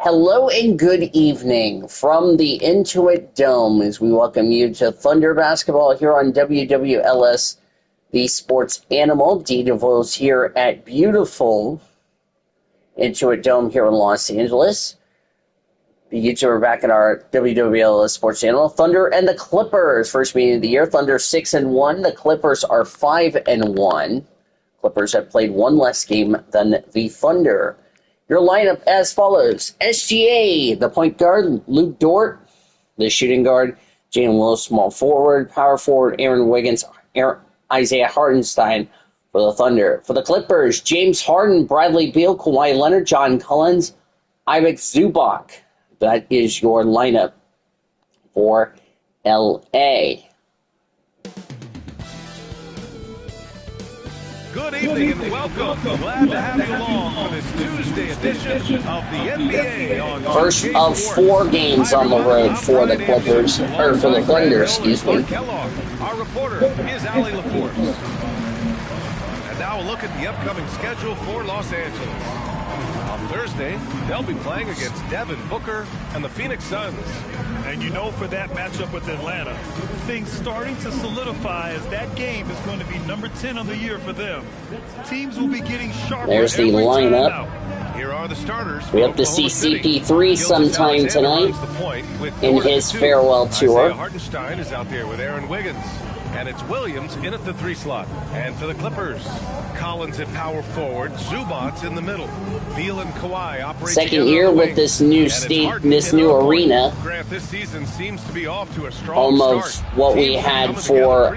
Hello and good evening from the Intuit Dome as we welcome you to Thunder Basketball here on WWLS, the sports animal. D. DeVos here at beautiful Intuit Dome here in Los Angeles. You two are back in our WWLS sports animal. Thunder and the Clippers, first meeting of the year. Thunder 6-1. The Clippers are 5-1. Clippers have played one less game than the Thunder. Your lineup as follows. SGA, the point guard, Luke Dort, the shooting guard, Jalen Willis, small forward, power forward, Aaron Wiggins, Isaiah Hartenstein for the Thunder. For the Clippers, James Harden, Bradley Beal, Kawhi Leonard, John Collins, Ivic Zubac. That is your lineup for LA. Good evening and welcome. Glad to have you along for this Tuesday edition of the NBA on First of 4 games on the road for the Clippers, or for the Thunder, excuse me. Our reporter is Allie LaForce. And now a look at the upcoming schedule for Los Angeles. On Thursday, they'll be playing against Devin Booker and the Phoenix Suns. And you know, for that matchup with Atlanta, things starting to solidify as that game is going to be number 10 on the year for them. Teams will be getting sharper. There's the lineup. Here are the starters. We hope to see CP3 sometime tonight in his farewell tour. Isaiah Hartenstein is out there with Aaron Wiggins. And it's Williams in at the 3 slot. And for the Clippers, Collins at power forward, Zubac in the middle. Beal and Kawhi operate second year with this new arena. Grant, this season seems to be off to a strong almost start. What we had for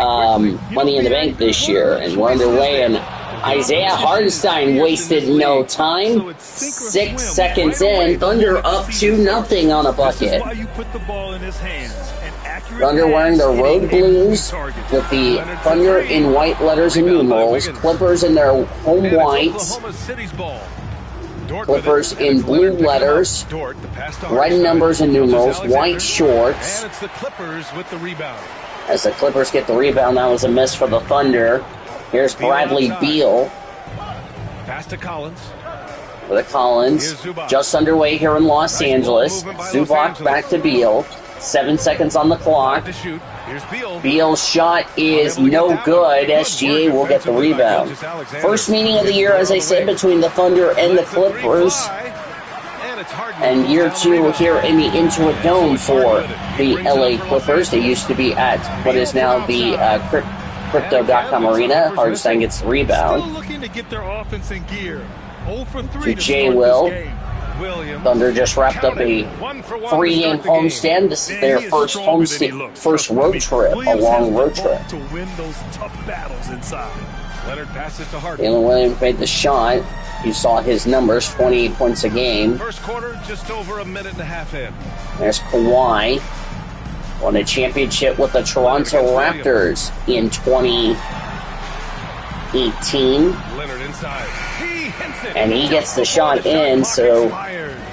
Money in the Bank this year, and we're underway. And Isaiah Hartenstein wasted no time. 6 seconds in, Thunder up 2-0 on a bucket. Thunder wearing their road blues with the Thunder in white letters and numerals. Clippers in their home whites. Clippers in blue letters, red numbers and numerals, white shorts. And it's the Clippers with the rebound. As the Clippers get the rebound, that was a miss for the Thunder. Here's Bradley Beal. Pass to Collins. For the Collins, just underway here in Los Angeles. Zubac back to Beal. 7 seconds on the clock. Beal's shot is no good. SGA will get the rebound. First meeting of the year, as I said, between the Thunder and the Clippers. And year 2 here in the Intuit Dome for the LA Clippers. They used to be at what is now the Crypto.com Arena. Hartenstein gets the rebound. To J. Will. Thunder just wrapped up a 3-game homestand. This is their first road trip, a long road trip. To win those tough battles inside. Leonard passes to Harden. Jalen Williams made the shot. You saw his numbers, 28 points a game. First quarter, just over a minute and a half in. There's Kawhi. Won a championship with the Toronto Raptors in 2018. Leonard inside. And he gets the shot in, so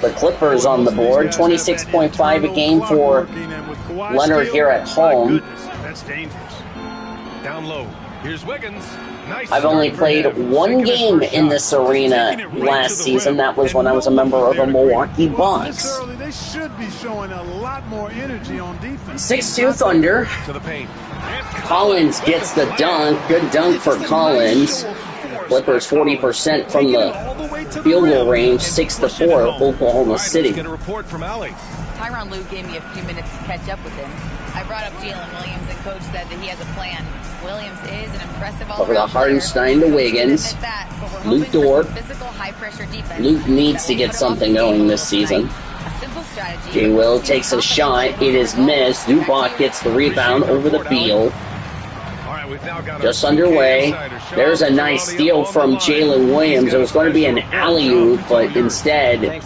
the Clippers on the board. 26.5 a game for Leonard here at home. That's dangerous. Down low. Here's Wiggins. Nice. I've only played one game in this arena last season. That was when I was a member of the Milwaukee Bucks. They should be showing a lot more energy on defense. 6-2 Thunder. To the paint. Collins gets the dunk. Good dunk for Collins. Clippers 40% from the field goal range, 6-4, Oklahoma City. Get a report from Allie. Tyronn Lue gave me a few minutes to catch up with him. I brought up Jalen Williams, and Coach said that he has a plan. Williams is an impressive all-around Over to Hartenstein to Wiggins. Luke Dort. Luke needs to get something going this season. J. Will takes a shot. It is missed. Zubac gets the rebound over the Beal. Just underway. There's a nice steal from Jalen Williams. It was going to be an alley-oop, but instead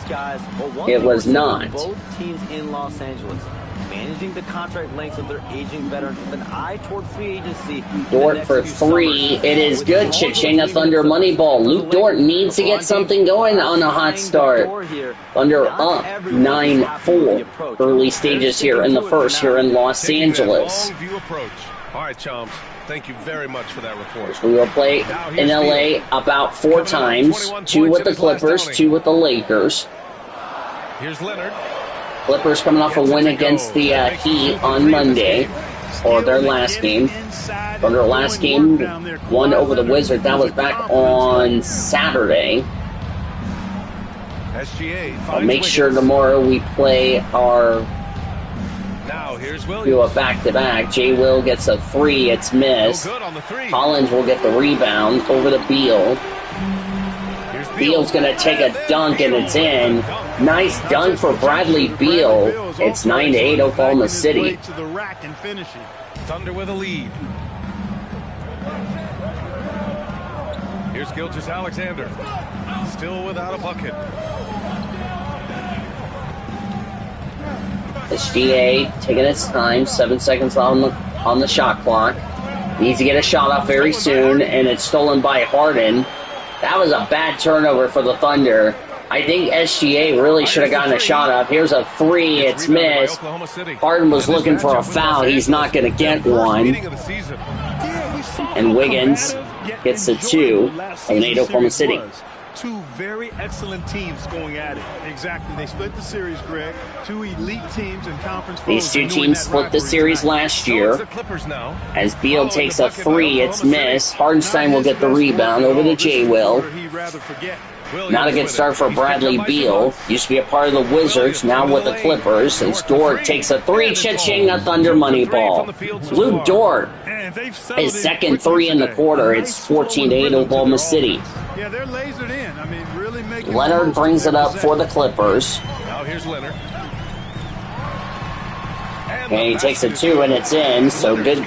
it was not. Both teams in Los Angeles managing the contract lengths of their aging veterans with an eye toward free agency. Dort for 3. It is good. Cha-ching, a Thunder money ball. Luke Dort needs to get something going on a hot start. Thunder up 9-4. Early stages here in the first here in Los Angeles. All right, chums. Thank you very much for that report. We will play in LA about 4 times. 2 with the Clippers, 2 with the Lakers. Here's Leonard. Clippers coming off a win against the Heat on Monday, or their last game. From their last game, won over the Wizards. That was back on Saturday. I'll make sure tomorrow we play our do a back-to-back. J. Will gets a 3. It's missed. Collins will get the rebound over to Beal. Beal's going to take a dunk, and it's in. Nice dunk for Bradley Beal. It's 9-8 Oklahoma City. Thunder with a lead. Here's Gilgeous-Alexander. Still without a bucket. SGA taking its time. 7 seconds on the shot clock. Needs to get a shot off very soon, and it's stolen by Harden. That was a bad turnover for the Thunder. I think SGA really should have gotten a shot up. Here's a 3. It's missed. Harden was looking for a foul. He's not going to get one. And Wiggins gets the 2. 8 Oklahoma City. Two very excellent teams going at it. Exactly. They split the series, Greg. Two elite teams in conference. These two teams split the series last year. As Beal takes a 3, it's missed. Hardenstein will get the rebound over to J. Will. Not a good start for Bradley Beal. Used to be a part of the Wizards, now with the Clippers. As Dort takes a 3, cha-ching, a Thunder money ball. Luke Dort, his second 3 in the quarter. It's 14-8 Oklahoma City. Yeah, they're lasered in. I mean, really making Leonard brings it up for the Clippers. Now here's Leonard. And he takes a 2, and it's in. So good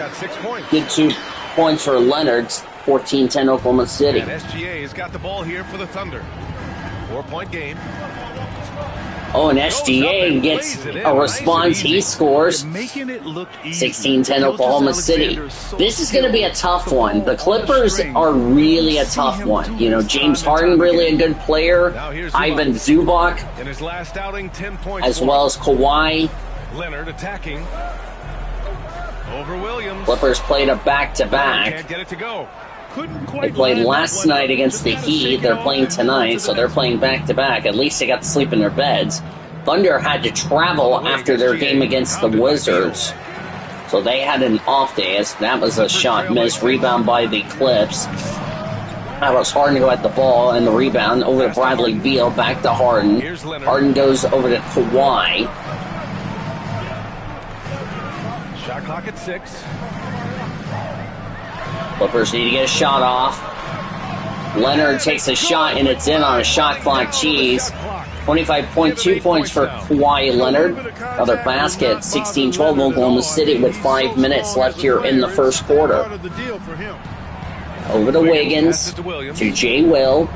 2 points for Leonard. 14-10 Oklahoma City. And SGA has got the ball here for the Thunder. 4-point game. Oh, and SGA gets a response. He scores. 16-10 Oklahoma City. This is going to be a tough one. The Clippers are really a tough one. You know, James Harden, really a good player. Ivan Zubac, in his last outing, 10 points as well as Kawhi. Leonard attacking over Williams. Clippers played a back-to-back. Can't get it to go. They played last night against the Heat. They're playing tonight, so they're playing back-to-back. At least they got to sleep in their beds. Thunder had to travel after their game against the Wizards, so they had an off day. As that was a shot missed. Rebound by the Clips. That was Harden who had the ball and the rebound over to Bradley Beal. Back to Harden. Harden goes over to Kawhi. Shot clock at 6. Clippers need to get a shot off. Leonard takes a shot, and it's in on a shot clock cheese. 25.2 points for Kawhi Leonard. Another basket, 16-12 Oklahoma City with 5 minutes left here in the first quarter. Over to Wiggins, to J. Will.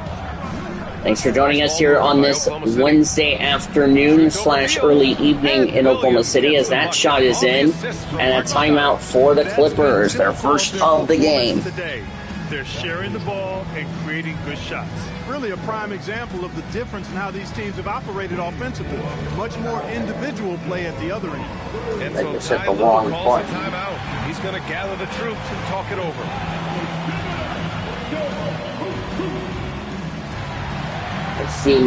Thanks for joining us here on this Wednesday afternoon / early evening in Oklahoma City, as that shot is in, and a timeout for the Clippers, their first of the game. They're sharing the ball and creating good shots. Really a prime example of the difference in how these teams have operated offensively. Much more individual play at the other end. And so Ty Lue calls a timeout. He's going to gather the troops and talk it over. I see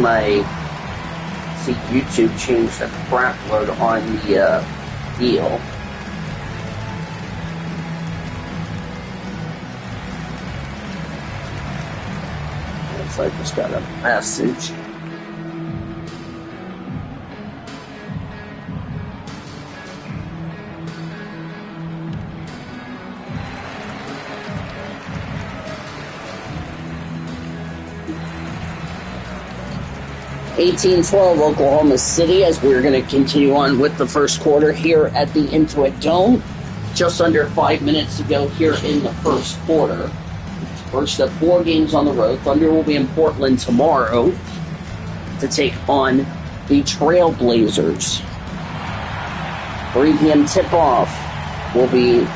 YouTube change the crap load on the deal. Looks like it's got a message. (18-12) Oklahoma City, as we're going to continue on with the first quarter here at the Intuit Dome. Just under 5 minutes to go here in the first quarter. First of 4 games on the road. Thunder will be in Portland tomorrow to take on the Trailblazers. 3 p.m. tip-off will be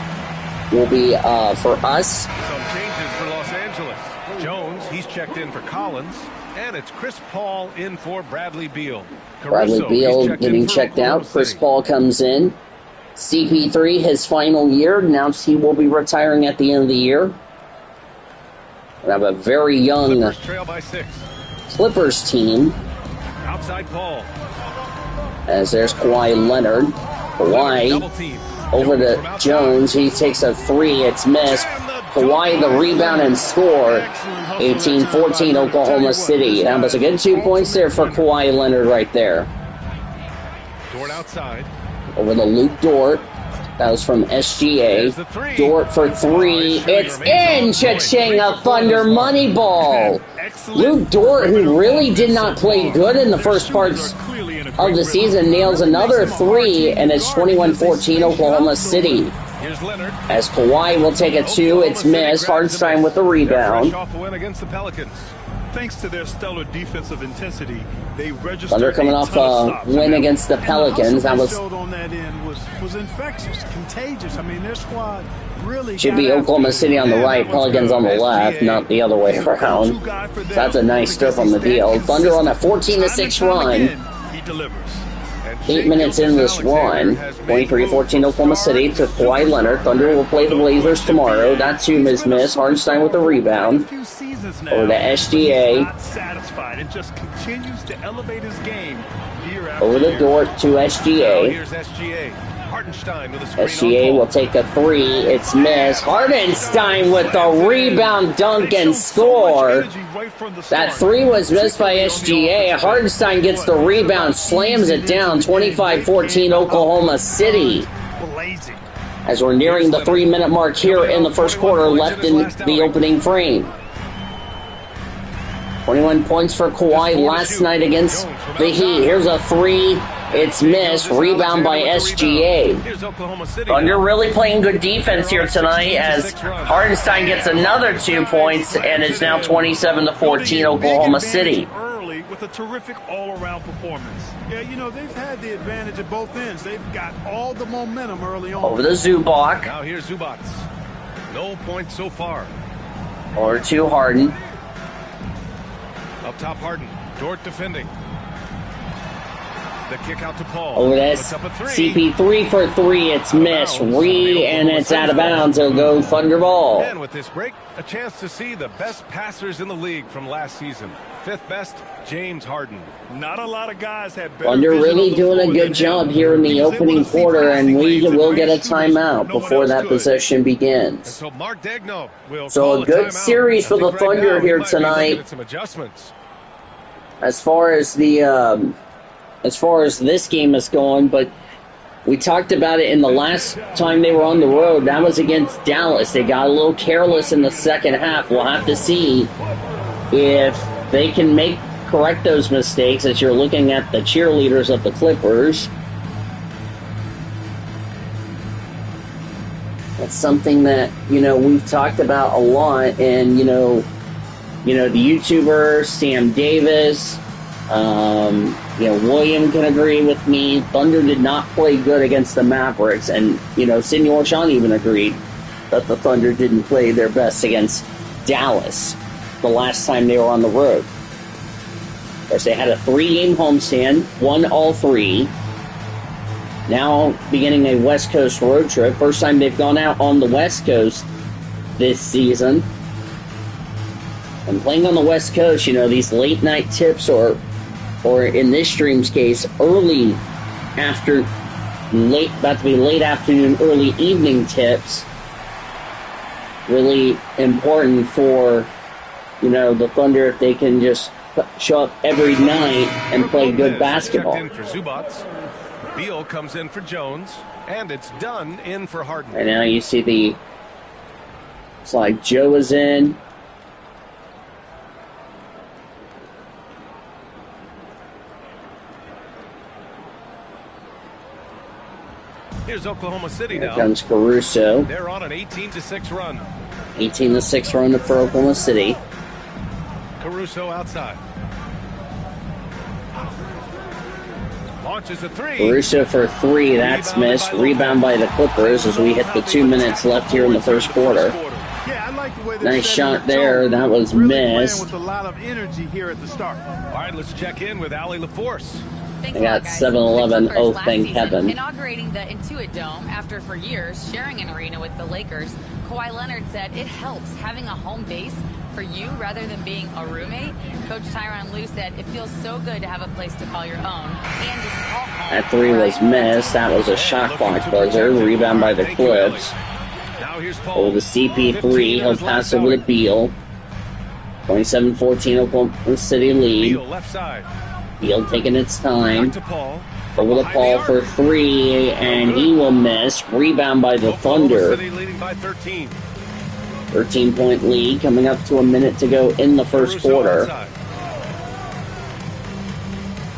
for us. Some changes for Los Angeles. Jones, he's checked in for Collins. And it's Chris Paul in for Bradley Beal. Bradley Beal getting checked out. Chris Paul comes in. CP3, his final year, announced he will be retiring at the end of the year. We have a very young Clippers trail by 6. Clippers team. Outside Paul. As there's Kawhi Leonard. Kawhi Double team. over to Jones. He takes a three. It's missed. Kawhi the rebound and score. 18-14 Oklahoma City. That was a good 2 points there for Kawhi Leonard right there. Dort outside. Over to Luke Dort. That was from SGA. Dort for three. It's in! Cha-ching, a Thunder money ball. Luke Dort, who really did not play good in the first parts of the season, nails another three, and it's 21-14 Oklahoma City. As Kawhi will take a two, it's missed. Hartenstein with the rebound. Thanks to their stellar defensive intensity, they registered Thunder coming off a win against the Pelicans. That was infectious, contagious. I mean, their squad really should be Oklahoma City on the right, Pelicans on the left, not the other way around. So that's a nice stuff on the deal. Thunder on a 14-6 run. He delivers. 8 minutes in this run. 23-14 Oklahoma City to Kawhi Leonard. Thunder will play the Blazers tomorrow. That two is missed. Hartenstein with the rebound. Over to SGA. Over the Dort to SGA. SGA will take a three. It's missed. Hartenstein with the rebound, dunk, and score. That three was missed by SGA. Hartenstein gets the rebound, slams it down. 25-14 Oklahoma City. As we're nearing the 3-minute mark here in the first quarter, left in the opening frame. 21 points for Kawhi last night against the Heat. Here's a three. It's missed. Rebound by SGA. Thunder really playing good defense here tonight as Hartenstein gets another 2 points and it's now 27-14 Oklahoma City. With a terrific all-around performance. Yeah, you know, they've had the advantage at both ends. They've got all the momentum early on. Over to Zubac. Now here's Zubac. No points so far. Over to Harden. Up top, Harden. Dort defending. The kick out to Paul. Over to CP3 for three. It's missed. And it's out of bounds. It'll go Thunder ball. And with this break, a chance to see the best passers in the league from last season. Fifth best, James Harden. Not a lot of guys have better. Thunder really doing a good job here in the opening quarter, and we will get a timeout before that possession begins. So Mark Daigneault will So a good series for the Thunder here tonight. Some adjustments. As far as this game is going, but we talked about it in the last time they were on the road. That was against Dallas. They got a little careless in the second half. We'll have to see if they can correct those mistakes as you're looking at the cheerleaders of the Clippers. That's something that, we've talked about a lot, and, the YouTuber, Sam Davis, William can agree with me. Thunder did not play good against the Mavericks, and, Senor Sean even agreed that the Thunder didn't play their best against Dallas the last time they were on the road. Of course, they had a 3-game homestand, won all three. Now beginning a West Coast road trip. First time they've gone out on the West Coast this season. And playing on the West Coast, these late night tips or in this stream's case, late afternoon, early evening tips, really important for, the Thunder if they can just show up every night and play good basketball. In for Zubac. Beal comes in for Jones, and it's done in for Harden. And now you see it's like Joe is in. Here's Oklahoma City now. Here comes Caruso. They're on an 18-6 run. 18-6 run for Oklahoma City. Caruso outside. Launches a three. Caruso for three. That's missed. Rebound by the Clippers as we hit the 2 minutes left here in the first quarter. Nice shot there. That was missed. With a lot of energy here at the start. All right, let's check in with Allie LaForce. Thanks I got 7-Eleven. Oh, thank heaven. Inaugurating the Intuit Dome after for years sharing an arena with the Lakers, Kawhi Leonard said it helps having a home base for you rather than being a roommate. Coach Tyronn Lue said it feels so good to have a place to call your own. And it's all home. That three was missed. That was a shot clock buzzer. Rebound by the Clips. Over the CP3. He'll pass over to Beal. 27-14 Oklahoma City lead. Beal taking its time. Over to Paul for three, and he will miss. Rebound by the Thunder. 13-point lead, coming up to a minute to go in the first quarter.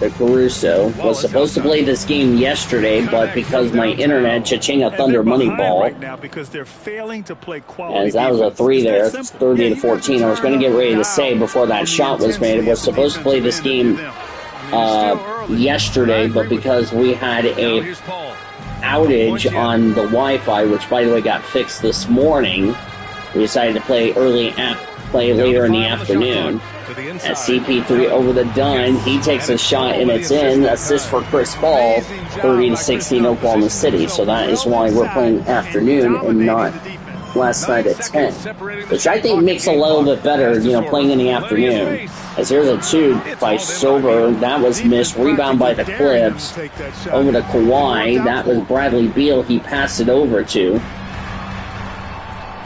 The Caruso was supposed to play this game yesterday, but because my internet, cha-ching a Thunder money ball. As that was a three there, 30-14. I was going to get ready to say before that shot was made, it was supposed to play this game yesterday, but because we had a outage on the Wi-Fi, which by the way got fixed this morning, we decided to play later in the afternoon. At CP3 over the Dunn, he takes a shot and it's in. Assist for Chris Paul, 30-16 Oklahoma City. So that is why we're playing afternoon and not last night at 10, which I think makes a little bit better, playing in the afternoon. As here's a two by Silver, that was missed. Rebound by the Clips. Over to Kawhi, that was Bradley Beal. He passed it over to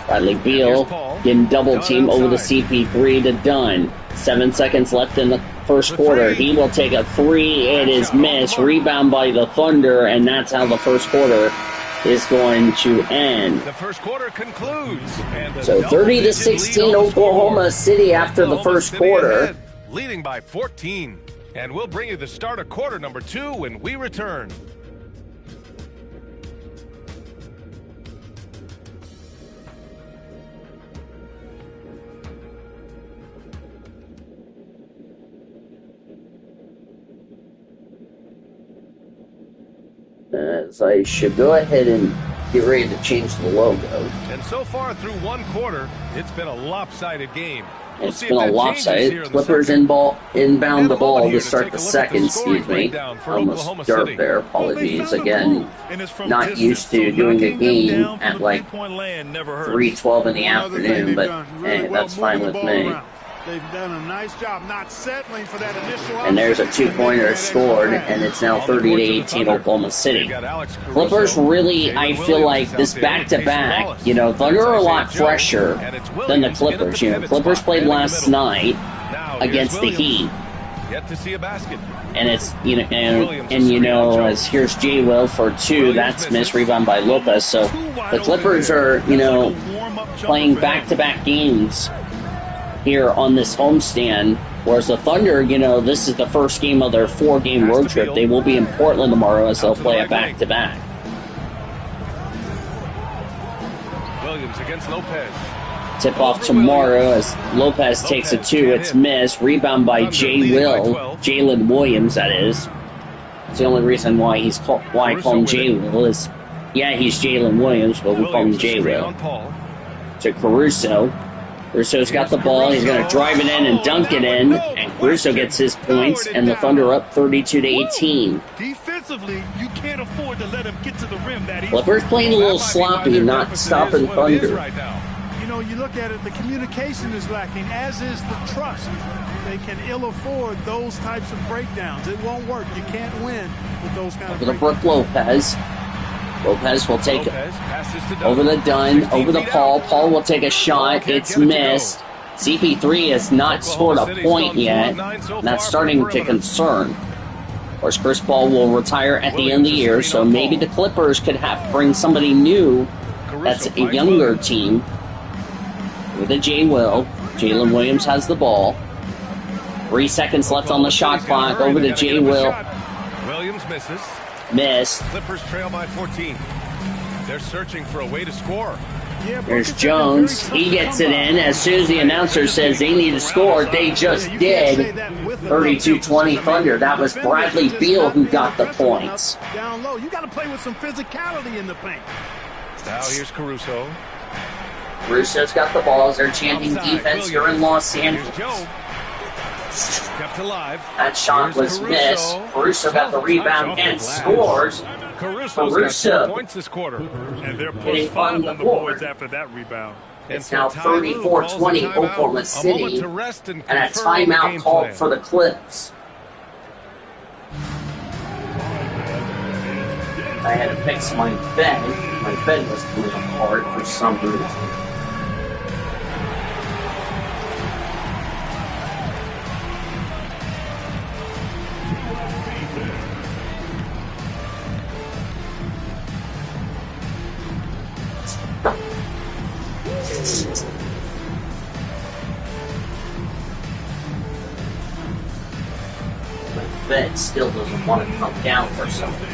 Bradley Beal, getting double team over the CP3 to Dunn. 7 seconds left in the first quarter. He will take a three. It is missed. Rebound by the Thunder, and that's how the first quarter is going to end. The first quarter concludes. So 30-16 Oklahoma City after the first quarter. Leading by 14. And we'll bring you the start of quarter number 2 when we return. So I should go ahead and get ready to change the logo. And so far through one quarter, it's been a lopsided game. It's been a lopsided. Clippers inbound the ball to start the second, excuse me. Almost derped there. Apologies. Again, not used to doing a game at like 3:12 in the afternoon, but hey, that's fine with me. They've done a nice job not settling for that initial. And there's a two-pointer scored, and it's now 30-18 Oklahoma City. Clippers really, I feel like this back-to-back, Thunder are a lot fresher than the Clippers. Clippers played last night against the Heat. Yet to see a basket. And it's, as here's J. Will for two, that's missed, rebound by Lopez. So the Clippers are, playing back-to-back games here on this homestand, whereas the Thunder, this is the first game of their 4-game road trip. They will be in Portland tomorrow as they'll play a back-to-back. Williams against Lopez. Tip-off tomorrow as Lopez takes a two. It's missed. Rebound by Jalen Williams, that is. It's the only reason why I call him J. Will is, he's Jalen Williams, but we call him J. Will. To Caruso. Caruso's got the ball. He's going to drive it in and dunk it in. And Caruso gets his points, and the Thunder up 32-18. Defensively, you can't afford to let him get to the rim that easy. Clippers playing a little sloppy, not stopping Thunder. You look at it, the communication is lacking, as is the trust. They can ill afford those types of breakdowns. It won't work. You can't win with those kind of breakdowns. Brooke Lopez. Lopez will take it over the Dunn, over the Paul. Paul will take a shot. It's missed. CP3 has not scored a point yet. That's starting to concern. Of course, Chris Paul will retire at the end of the year, so maybe the Clippers could bring somebody new that's a younger team. With a J. Will. Jalen Williams has the ball. 3 seconds left on the shot clock. Over to J. Will. Williams misses. Missed. Clippers trail by 14. They're searching for a way to score. There's Jones. He gets it in. As soon as the announcer says they need to score, they just did. 32-20 Thunder. That was Bradley Beal who got the points. Down low. You got to play with some physicality in the paint. Now here's Caruso. Caruso's got the balls. They're chanting defense here in Los Angeles. Kept alive. That shot was missed. Caruso got the rebound and scores. Caruso points this quarter. And they're plus 5 on the boards after that rebound. It's now 34-20 Oklahoma City, and a timeout called for the Clips. I had to fix my bed. My bed was coming apart for some reason. My bed still doesn't want to come down for something.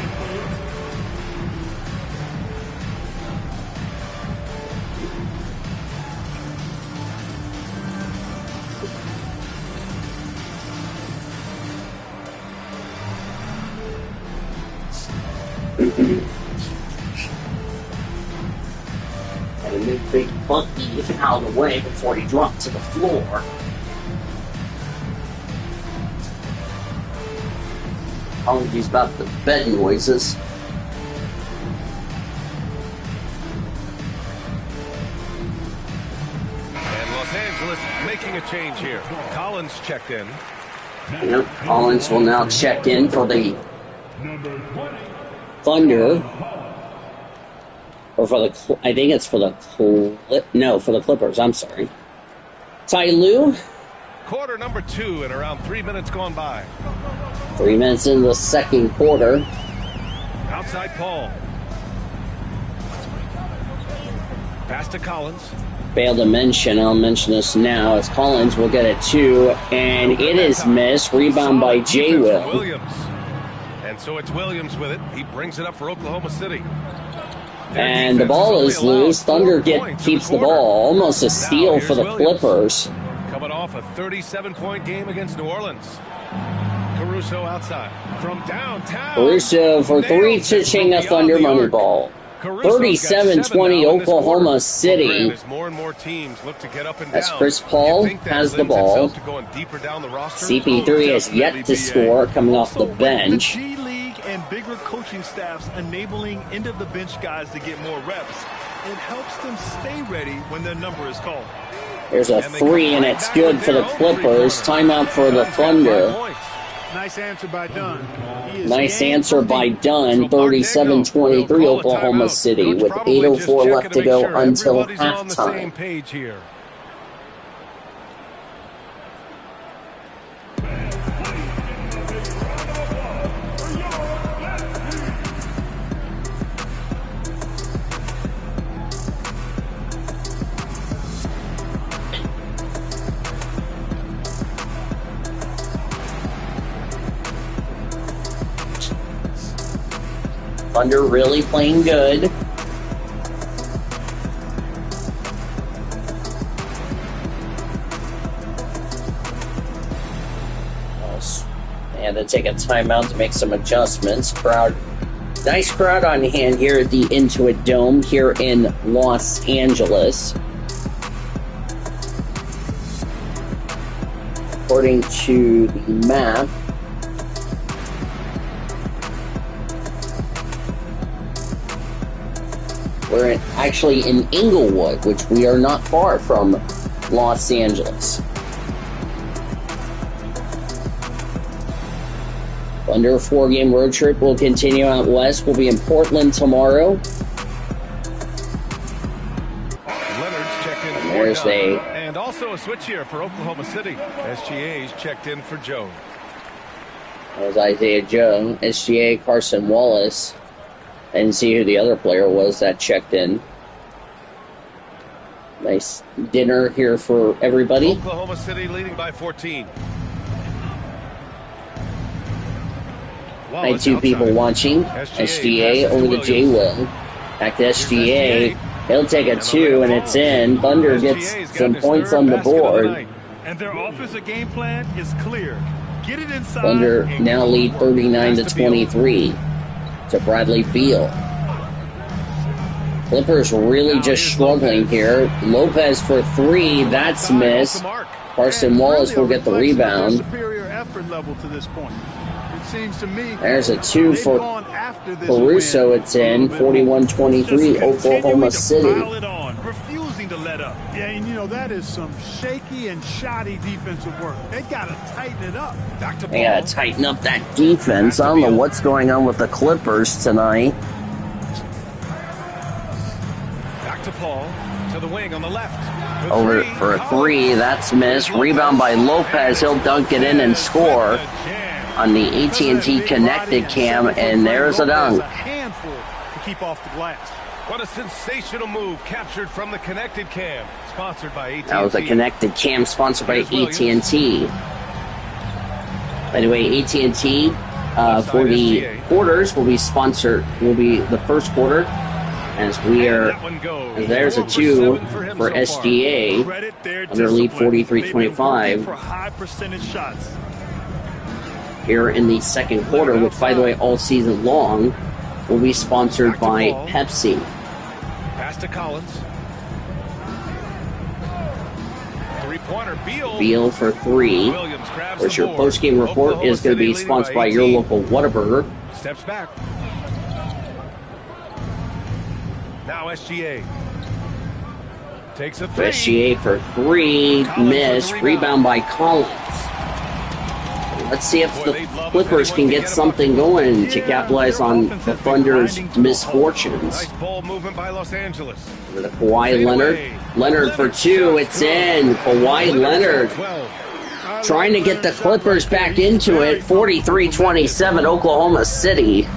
Had to move Big Funky out of the way before he dropped to the floor. Apologies about the bed noises. And Los Angeles making a change here. Collins checked in. Yep, Collins will now check in for the Thunder. Or for the, I think it's for the for the Clippers, I'm sorry. Ty Lue. Quarter number 2 and around 3 minutes gone by. 3 minutes into the second quarter. Outside Paul. Pass to Collins. Failed to mention, I'll mention this now, as Collins will get it 2, and it is missed. Rebound by J. Will. Williams. And so it's Williams with it. He brings it up for Oklahoma City. And the ball is loose. Thunder keeps the ball. Almost a steal for the Clippers. Coming off a 37-point game against New Orleans. Caruso outside. From downtown. Caruso for 3 to Chinga Thunder money ball. 37-20 Oklahoma City. As more and more teams look to get up and As down, Chris Paul has the ball. CP3 has yet to score, coming off the bench. The G League and bigger coaching staffs enabling end-of-the-bench guys to get more reps. It helps them stay ready when their number is called. There's a 3, and it's good for the Clippers. Timeout for the Thunder. Nice answer by Dunn. Nice answer by Dunn. 37-23 Oklahoma City with 8:04 left to go until halftime. Thunder really playing good. And then take a timeout to make some adjustments. Nice crowd on hand here at the Intuit Dome here in Los Angeles. According to the map, we're actually in Inglewood, which we are not far from Los Angeles. Under a 4-game road trip will continue out west. We'll be in Portland tomorrow. Leonard's checked in. There's and also a switch here for Oklahoma City. SGA's checked in for Joe. There's Isaiah Joe, SGA, Carson Wallace. I didn't see who the other player was that checked in. Nice dinner here for everybody. Oklahoma City leading by 14. I had 2 people watching. SGA over to J. Will. Back to SGA. He'll take a 2, and it's in. Thunder gets some points on the board. And their offensive game plan is clear. Get it inside. Thunder now lead 39-23 to Bradley Beal. Clippers really just struggling here. Lopez for 3. That's missed. Carson Wallace will get the rebound. Superior effort level to this point. Seems to me there's a 2 for Caruso. It's in. 41-23 Oklahoma City. to let up. Yeah, and that is some shaky and shoddy defensive work. They got to tighten it up. Back to They got to tighten up that defense. I don't know what's going on with the Clippers tonight. Back to Paul. To the wing on the left. Over for a three. That's missed. Rebound by Lopez. He'll dunk it in and score on the AT&T connected cam, and there's a dunk. A handful to keep off the glass. What a sensational move captured from the connected cam, sponsored by AT&T. That was a connected cam sponsored by AT&T. By the way, AT&T for the quarters will be the first quarter, as we are. And there's a 2 for SGA under lead 43-25 for high percentage shots. here in the second quarter, which, by the way, all season long will be sponsored by Pepsi. Pass to Collins. Three-pointer, Beal for 3. Williams grabs Of course, the your board. post-game report Oklahoma is going to be City sponsored by leading your 18. local Whataburger. Steps back. Now SGA. Takes a three. SGA for 3. Missed. Rebound by Collins. Let's see if the Clippers can get something going to capitalize on the Thunder's misfortunes. Nice ball movement by Los Angeles. Over to Kawhi Leonard. Leonard for 2. It's in. Kawhi Leonard trying to get the Clippers back into it. 43-27 Oklahoma City.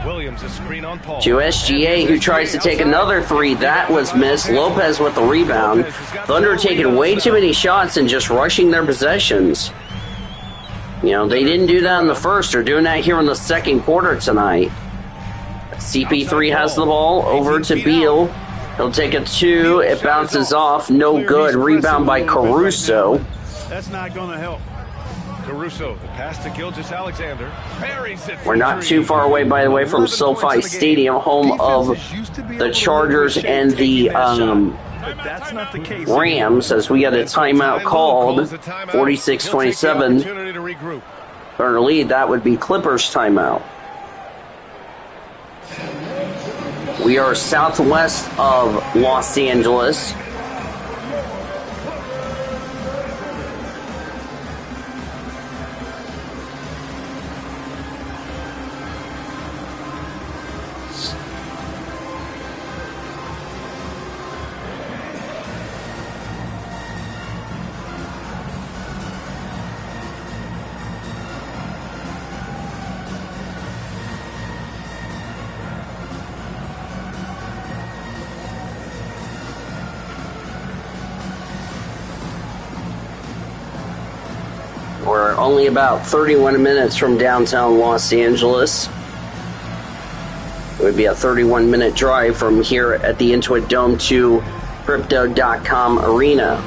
Williams, a screen on Paul. To SGA, who tries to take another 3. That was missed. Lopez with the rebound. Thunder taking way too many shots and just rushing their possessions. They didn't do that in the first. They're doing that here in the second quarter tonight. CP3 has the ball over to Beal. He'll take a 2. It bounces off. No good. Rebound by Caruso. That's not going to help. Caruso, the pass to Gilgeous-Alexander. Buries it. We're not too far away, by the way, from SoFi Stadium, home of the Chargers and the That's not the case. Rams, as we got a timeout called. 46-27. Turner lead. That would be Clippers timeout. We are southwest of Los Angeles. We're only about 31 minutes from downtown Los Angeles. It would be a 31-minute drive from here at the Intuit Dome to Crypto.com Arena.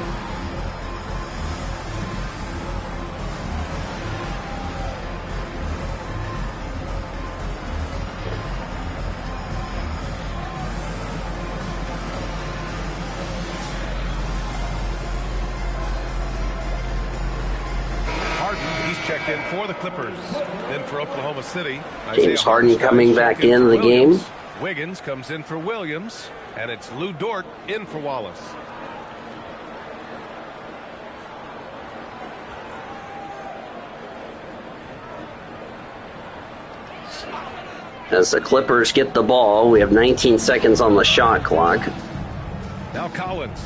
Checked in for the Clippers. Then for Oklahoma City. James Harden coming back in the game. Wiggins comes in for Williams. And it's Lou Dort in for Wallace. As the Clippers get the ball, we have 19 seconds on the shot clock. Now Collins.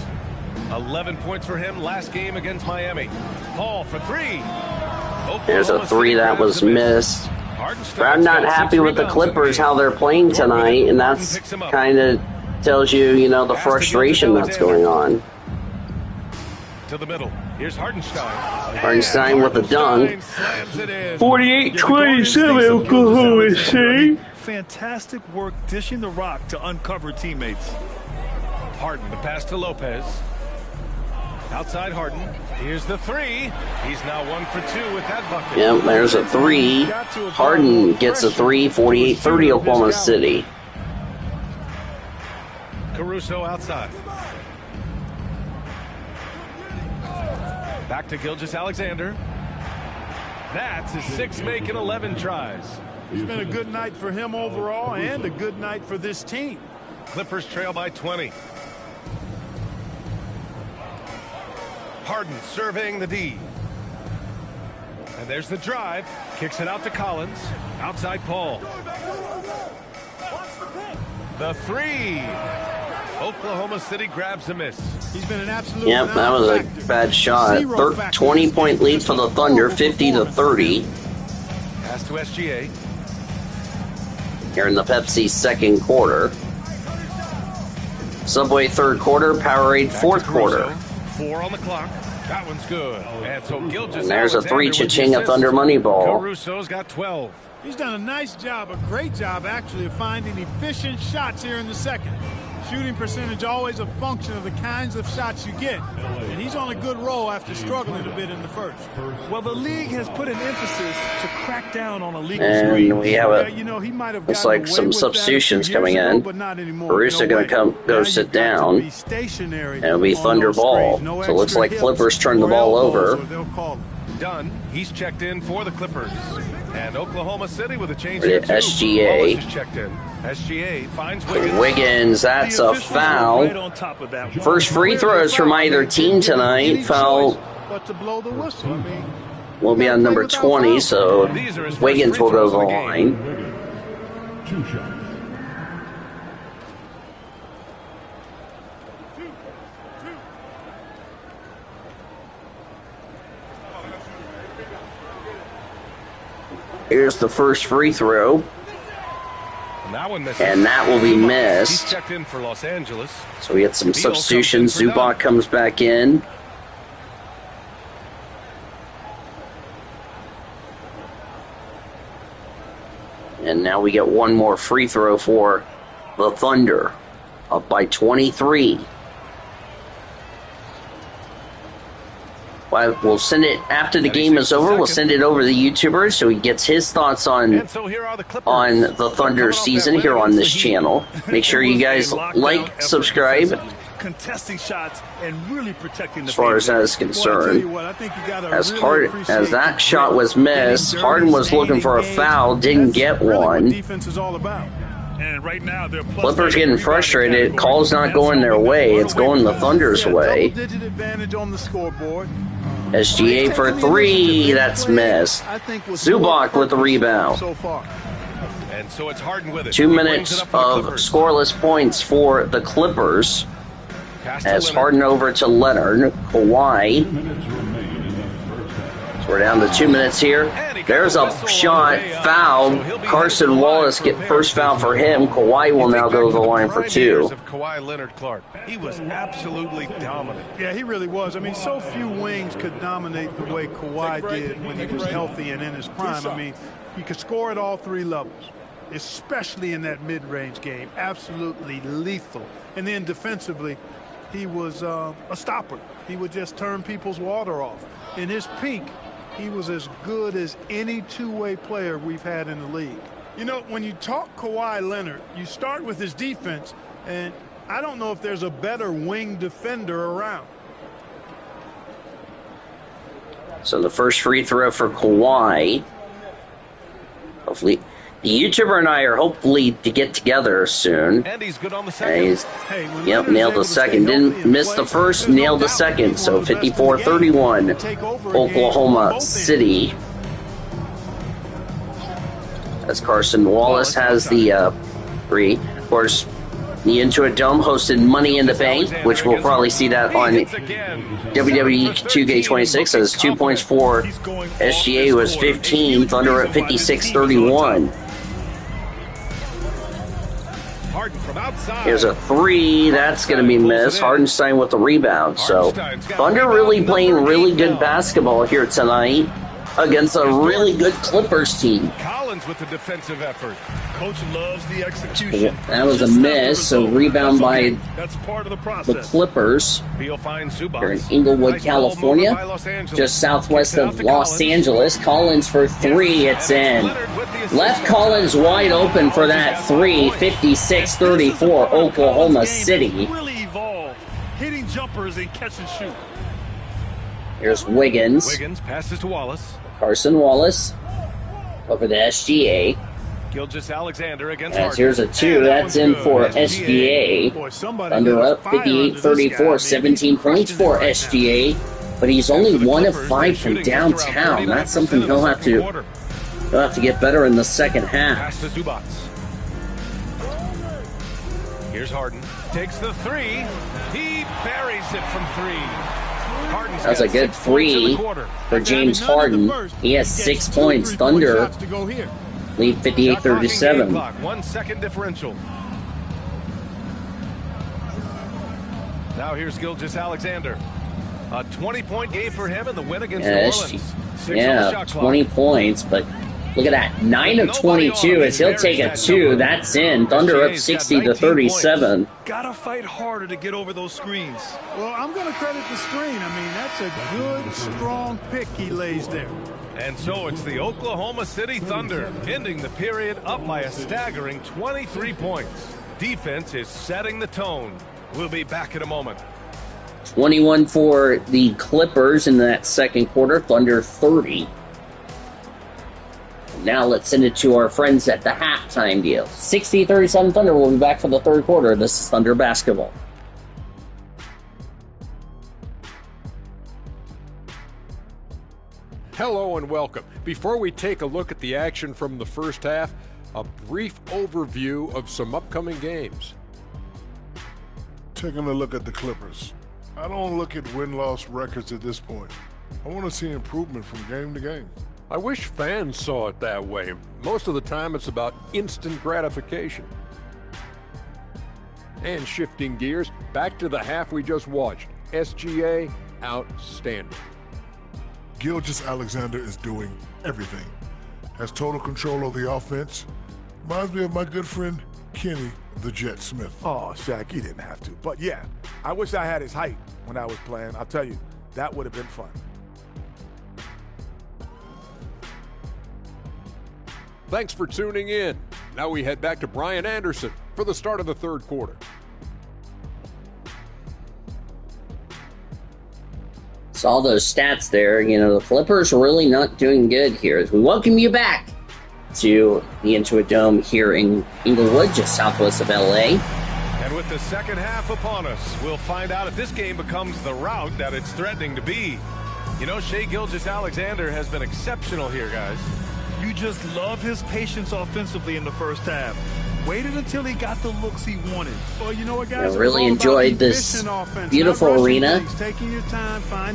11 points for him last game against Miami. Paul for 3. There's a 3 that was missed. But I'm not happy with the Clippers, how they're playing tonight, and that's kind of tells you, the frustration that's going on. To the middle. Here's Hardenstein. Hardenstein with a dunk. 48-27 Oklahoma City. Fantastic work dishing the rock to uncover teammates. Harden, the pass to Lopez. Outside Harden. Here's the 3. He's now 1 for 2 with that bucket. Yep, there's a 3. Harden gets a 3. 48-30 Oklahoma City. Caruso outside. Back to Gilgeous-Alexander. That's his 6 make and 11 tries. It's been a good night for him overall and a good night for this team. Clippers trail by 20. Harden serving the D. And there's the drive. Kicks it out to Collins. Outside Paul. The three. Oklahoma City grabs a miss. He's been an absolute. Yep, that was a bad shot. 20-point lead for the Thunder, 50-30. Pass to SGA. Here in the Pepsi second quarter. Subway third quarter, Powerade fourth quarter. 4 on the clock. That one's good. And so Gilgeous And there's a three, Alexander with the Cha-ching, a assist. Thunder money ball. Caruso's got 12. He's done a nice job, a great job actually, of finding efficient shots here in the second. Shooting percentage always a function of the kinds of shots you get. And he's on a good roll after struggling a bit in the first. Well, the league has put an emphasis to crack down on illegal And screens. we have a, You know, he might have looks gotten like away some with that a few substitutions years coming ago, in. but not anymore. Caruso No going way. to go Now sit you've got to down. be stationary And it'll be on Thunder those ball. screens. No So it looks extra like hips Clippers turn the or ball elbows, over. or they'll call it. Dunn, he's checked in for the Clippers. And Oklahoma City with a change Right here, at too. SGA. Wallace is checked in. SGA finds Wiggins. Wiggins, that's The a officials were foul. right on top of that one. First free throws from either team tonight. Foul But to blow the whistle, I mean, will be on number 20, so These are his first Wiggins free will go throws to the of the game. line. 2 shots. Here's the first free throw, And that one misses. and that will be He's missed. checked in for Los Angeles. So we get some Beal comes substitutions. in for Dunn. Zubac comes back in. And now we get one more free throw for the Thunder, up by 23. We'll send it after the game is over. We'll send it over to the YouTubers so he gets his thoughts on And so here are the Clippers. on the Thunder season here on this channel. Make sure you guys like, subscribe. Contesting shots and really protecting the As far as that is boy, I tell concerned. you what, I think you gotta As really hard appreciate as that the shot grit, was missed, getting Harden dirty, was looking for a staying foul, engaged. didn't That's get really what one. defense is all about. And right now they're plus Clippers eight getting rebounding frustrated. category. Call's not That's going their something way. that It's going the Thunder's Yeah, way. double-digit advantage on the scoreboard. SGA for three. That's missed. I think was Zubac more with the rebound. so far. And so it's Harden with it. 2 He brings minutes it up for the of Clippers. scoreless points for the Clippers. Pass to As Leonard. Harden over to Leonard. Kawhi. 2 minutes remain in the first half. So we're down to 2 minutes here. There's a shot, foul. Carson Wallace get first foul for him. Kawhi will now go to the line for 2. Of Kawhi Leonard Clark. He was absolutely dominant. Yeah, he really was. I mean, so few wings could dominate the way Kawhi did when he was healthy and in his prime. I mean, he could score at all 3 levels, especially in that mid-range game. Absolutely lethal. And then defensively, he was a stopper. He would just turn people's water off. In his peak, he was as good as any two-way player we've had in the league. You know, when you talk Kawhi Leonard, you start with his defense, and I don't know if there's a better wing defender around. So the first free throw for Kawhi. Hopefully, the YouTuber and I are hopefully to get together soon. And he's good on the And second. he's, Hey, when yep, Leonard's nailed able the to stay second. healthy Didn't and miss play, the first, there's no nailed the doubt second. he's So one of the best in the game. 54-31, Take over a game on Oklahoma both City. As Carson Wallace has the three. Of course, the Intuit Dome hosted Money in the Bank, which we'll probably see that on He hits again. WWE 2K26 as 2 points for SGA was 15, Thunder at 56-31. Harden from outside. Here's a 3, that's going to be missed. Hardenstein with the rebound. So Thunder really playing really good basketball here tonight against a really good Clippers team. Collins with the defensive effort. Coach loves the execution. That was a Just not the miss, so result. rebound That's okay. by That's part of the the process. Clippers. Beal finds Zubac. They're in Inglewood, Nice ball California, movement by Los Angeles. just southwest Kicks it out of to Los Collins. Angeles. Collins for 3, it's in. Leonard with the assist. Left Collins wide open for that 3, 56-34, Oklahoma City. Really evolved, hitting jumpers and catch and shoot. Here's Wiggins, Wiggins passes to Wallace. Carson Wallace, over to SGA. Gilgeous Alexander against As Harden. here's a 2, And that that's one's in good. for SGA. SGA. Boy, somebody Thunder lit a up fire under this guy, 58-34, man. 17 He's points crushing for it right SGA. But he's only 1 of 5 from downtown. That's something he'll have to get better in the second half. Pass to Zubac. Here's Harden. Takes the three. He buries it from 3. Harden's That was a good 3 for James Harden. He has 6 points. Thunder lead 58-37. 1 second differential. Now here's Gilgeous-Alexander. A 20-point game for him in the win against New Orleans. 6 on the shot clock. 20 points, but look at that. 9 of 22 as he'll take a 2. That's in. Thunder up 60-37. Gotta fight harder to get over those screens. Well, I'm going to credit the screen. I mean, that's a good, strong pick he lays there. And so it's the Oklahoma City Thunder ending the period up by a staggering 23 points. Defense is setting the tone. We'll be back in a moment. 21 for the Clippers in that second quarter. Thunder 30. Now let's send it to our friends at the halftime deal. 60-37 Thunder. We'll be back for the third quarter. This is Thunder Basketball. Hello and welcome. Before we take a look at the action from the first half, a brief overview of some upcoming games. Taking a look at the Clippers. I don't look at win-loss records at this point. I want to see improvement from game to game. I wish fans saw it that way. Most of the time it's about instant gratification. And shifting gears, back to the half we just watched. SGA, outstanding. Gilgeous-Alexander is doing everything. Has total control of the offense. Reminds me of my good friend Kenny the Jet Smith. Oh, Shaq, he didn't have to. But yeah, I wish I had his height when I was playing. I'll tell you, that would have been fun. Thanks for tuning in. Now we head back to Brian Anderson for the start of the third quarter. Saw those stats there. You know, the Clippers are really not doing good here. As we welcome you back to the Intuit Dome here in Inglewood, just southwest of LA. And with the second half upon us, we'll find out if this game becomes the rout that it's threatening to be. You know, Shai Gilgeous-Alexander has been exceptional here, guys. You just love his patience offensively in the first half. Waited until he got the looks he wanted. Well, you know what, guys? I really enjoyed this beautiful arena.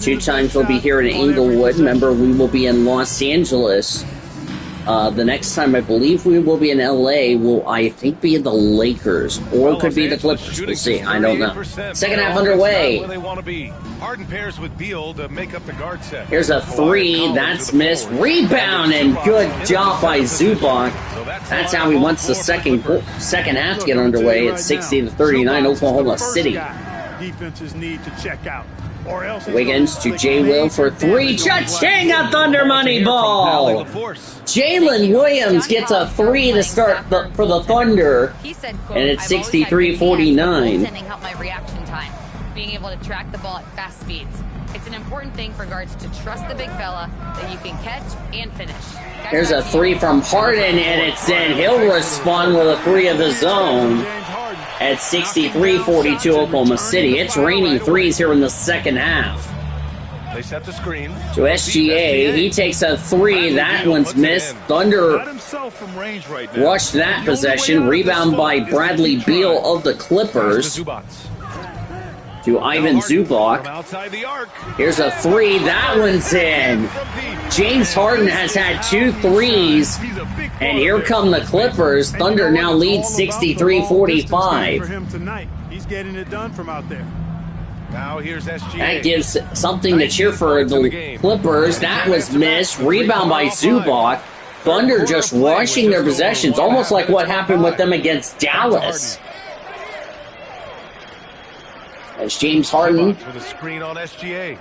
2 times we'll be here in Inglewood. Remember, we will be in Los Angeles. The next time I believe we will be in LA will, I think, be the Lakers. Or it could be the Clippers. We'll see. I don't know. Second half underway. Where they want to be. Harden pairs with Beal to make up the guard set. Here's a 3. That's missed. Rebound and good job by Zubac. That's how he wants the second half to get underway. It's 60-39 Oklahoma City. Defenses need to check out. Wiggins to J. Will for 3. Cha-ching, a Thunder money ball! Jalen Williams gets a 3 to start for the Thunder. He said, quote, and it's 63-49. Goaltending helped my reaction time, being able to track the ball at fast speeds. It's an important thing for guards to trust the big fella that you can catch and finish. Here's a 3 from Harden, and it's in. He'll respond with a 3 of his own. At 63-42 Oklahoma City. It's raining 3s here in the second half. They set the screen. To SGA, he takes a 3. That one's missed. Thunder rushed that possession. Rebound by Bradley Beal of the Clippers. To Ivan Zubac. Here's a 3. That one's in. James Harden has had 2 threes. And here come the Clippers. Thunder now leads 63-45. He's getting it done from out there. Now here's SGA. That gives something to cheer for the Clippers. That was missed. Rebound by Zubac. Thunder just rushing their possessions, almost like what happened with them against Dallas. As James Harden with a screen on SGA.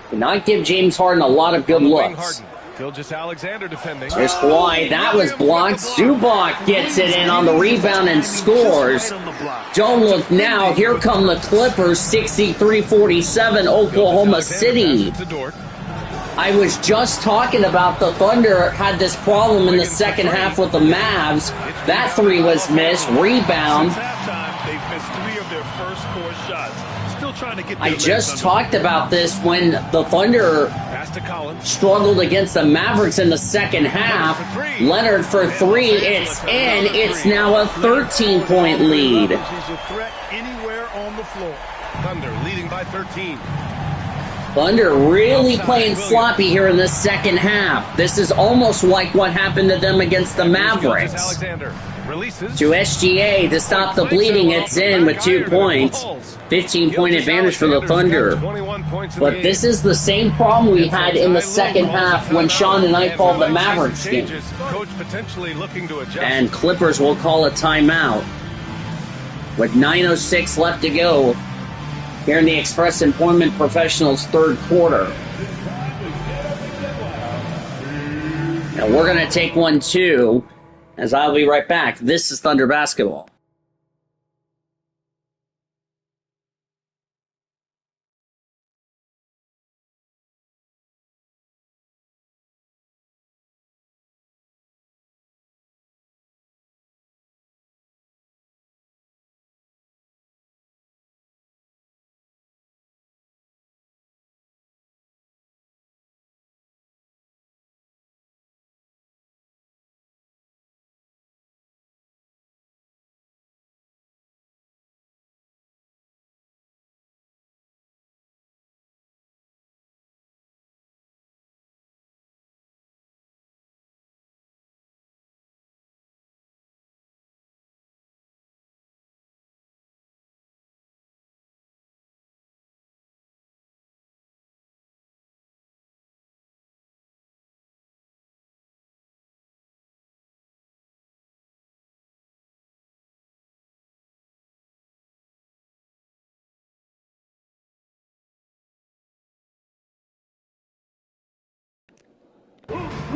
did not give James Harden a lot of good looks. Gilgeous-Alexander defending. There's Kawhi. That was blocked. Zubac gets it in on the rebound and scores. Don't look now. Here come the Clippers. 63-47 Oklahoma City. I was just talking about the Thunder had this problem in the second half with the Mavs. That 3 was missed. Rebound. trying to get I just talked about this when the Thunder struggled against the Mavericks in the second half. Leonard for three. It's in. It's now a 13-point lead. He's a threat anywhere on the floor. Thunder leading by 13. Thunder really playing sloppy here in the second half. This is almost like what happened to them against the Mavericks. To SGA to stop the bleeding. It's in with 2 points. 15-point advantage for the Thunder. But this is the same problem we had in the second half when Sean and I called the Mavericks game. And Clippers will call a timeout with 9:06 left to go here in the Express Employment Professionals third quarter. And we're going to take one too, as I'll be right back. This is Thunder Basketball.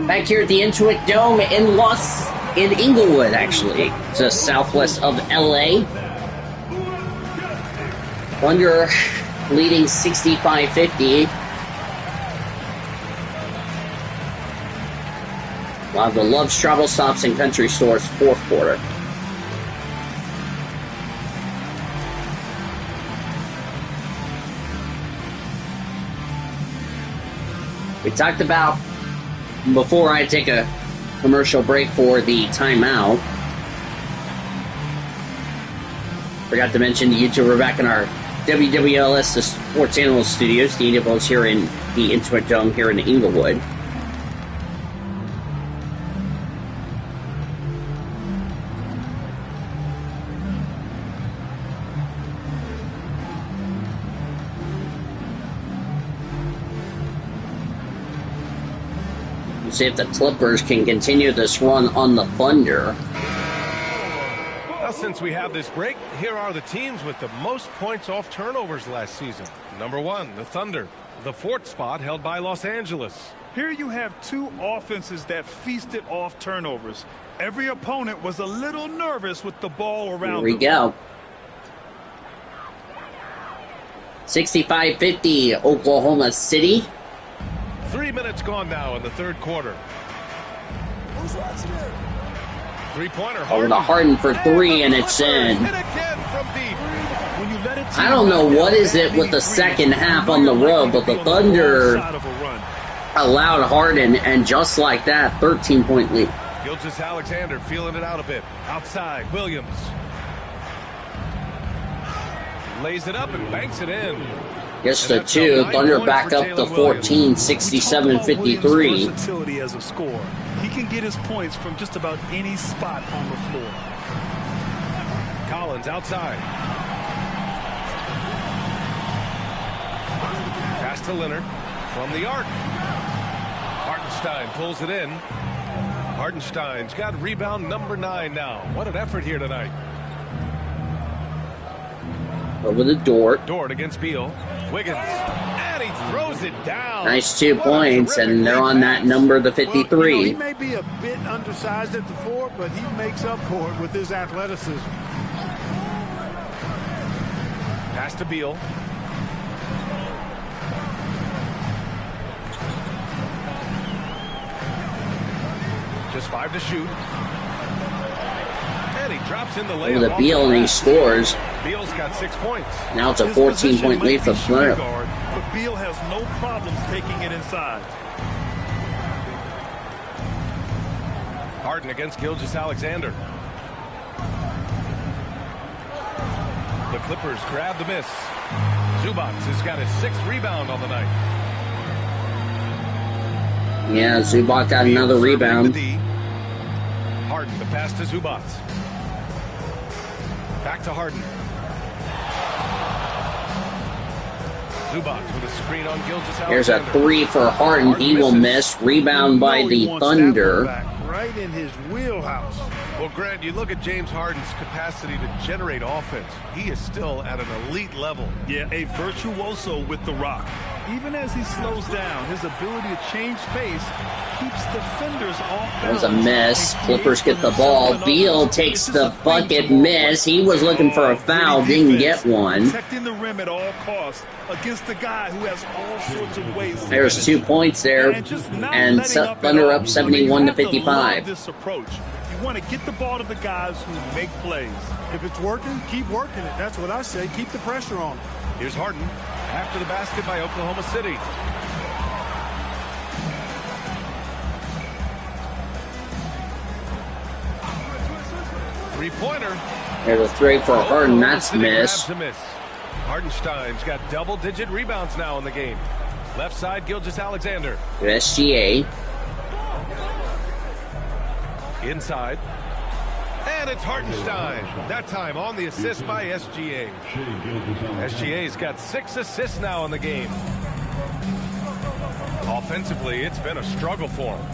Back here at the Intuit Dome in Inglewood, actually, just southwest of LA. Thunder leading 65-50. While the Love's Travel Stops and Country Stores fourth quarter. We talked about, before I take a commercial break for the timeout, forgot to mention you two were back in our WWLS, the Sports Animal Studios, the Indianapolis here in the Intuit Dome here in Inglewood. See if the Clippers can continue this run on the Thunder. Well, since we have this break, here are the teams with the most points off turnovers last season. Number 1, the Thunder. The 4th spot held by Los Angeles. Here you have two offenses that feasted off turnovers. Every opponent was a little nervous with the ball around them. Here we go. 65-50 Oklahoma City. 3 minutes gone now in the third quarter. Three-pointer. Over to Harden for three, and it's in. I don't know what is it with the second half on the road, but the Thunder allowed Harden, and just like that, 13-point lead. Gilgeous-Alexander feeling it out a bit. Outside, Williams. Lays it up and banks it in. Just the two. Thunder back up to 14, 67-53. Versatility as a scorer. He can get his points from just about any spot on the floor. Collins outside. Pass to Leonard from the arc. Hartenstein pulls it in. Hartenstein's got rebound number 9 now. What an effort here tonight. Over the Dort. Dort against Beal. Wiggins. And he throws it down. Nice 2 points, and they're on that number, the 53. Well, he may be a bit undersized at the 4, but he makes up for it with his athleticism. Pass to Beal. Just 5 to shoot. And And he drops in the Over layup. to Beal, and he scores. Beal's got 6 points. Now it's a 14-point lead for Flint. But Beal has no problems taking it inside. Harden against Gilgeous-Alexander. The Clippers grab the miss. Zubac has got his 6th rebound on the night. Yeah, Zubac got another rebound. Harden, the pass to Zubac. Back to Harden. Zubac with a screen on Gilgeous-Alexander. Here's a 3 for Harden. He will miss. Rebound by the Thunder. Right in his wheelhouse. Well, Grant, you look at James Harden's capacity to generate offense. He is still at an elite level. Yeah, a virtuoso with the rock. Even as he slows down, his ability to change pace keeps defenders off balance. That was a miss. Clippers get the ball. Beal takes the bucket miss. He was looking for a foul, didn't get one. Protecting the rim at all costs against a guy who has all sorts of ways. There's 2 points there, and Thunder up 71-55. This approach. You want to get the ball to the guys who make plays. If it's working, keep working it. That's what I say. Keep the pressure on him. Here's Harden after the basket by Oklahoma City. Three-pointer. There's a 3 for Harden. That's miss. Hardenstein's got double-digit rebounds now in the game. Left side, Gilgeous-Alexander. SGA. Inside. And it's Hartenstein. That time on the assist by SGA. SGA's got 6 assists now in the game. Offensively, it's been a struggle for him.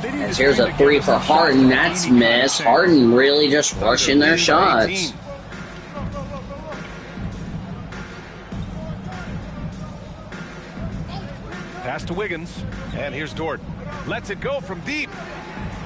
And here's a 3 for Harden. That's miss. Harden really just rushing their shots. Pass to Wiggins. And here's Dort. Lets it go from deep.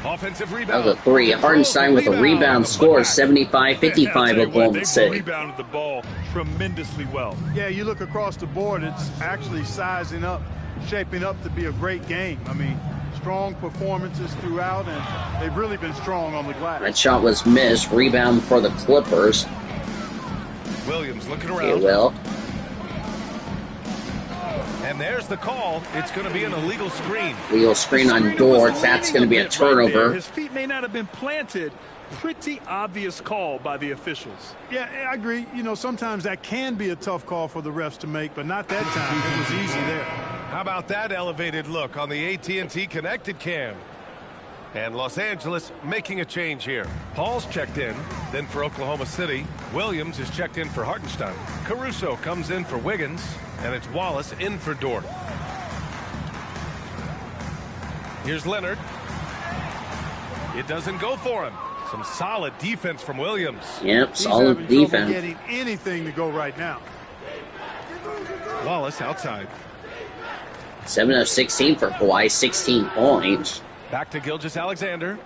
Offensive That rebound. was a 3. Hardenstein with a rebound score, 75-55 Oklahoma City. Rebounded the ball tremendously well. Yeah, you look across the board, it's actually sizing up, shaping up to be a great game. I mean, strong performances throughout, and they've really been strong on the glass. That shot was missed. Rebound for the Clippers. Williams looking around. Okay, Will. And there's the call. It's going to be an illegal screen. Illegal screen on Dort. That's going to be a turnover. His feet may not have been planted. Pretty obvious call by the officials. Yeah, I agree. You know, sometimes that can be a tough call for the refs to make, but not that time. It was easy there. How about that elevated look on the AT&T connected cam? And Los Angeles making a change here. Paul's checked in. Then for Oklahoma City, Williams is checked in for Hartenstein. Caruso comes in for Wiggins. And it's Wallace in for Dort. Here's Leonard. It doesn't go for him. Some solid defense from Williams. Yep, solid defense. Getting anything to go right now. Wallace outside. 7 of 16 for Kawhi, 16 points. Back to Gilgeous-Alexander.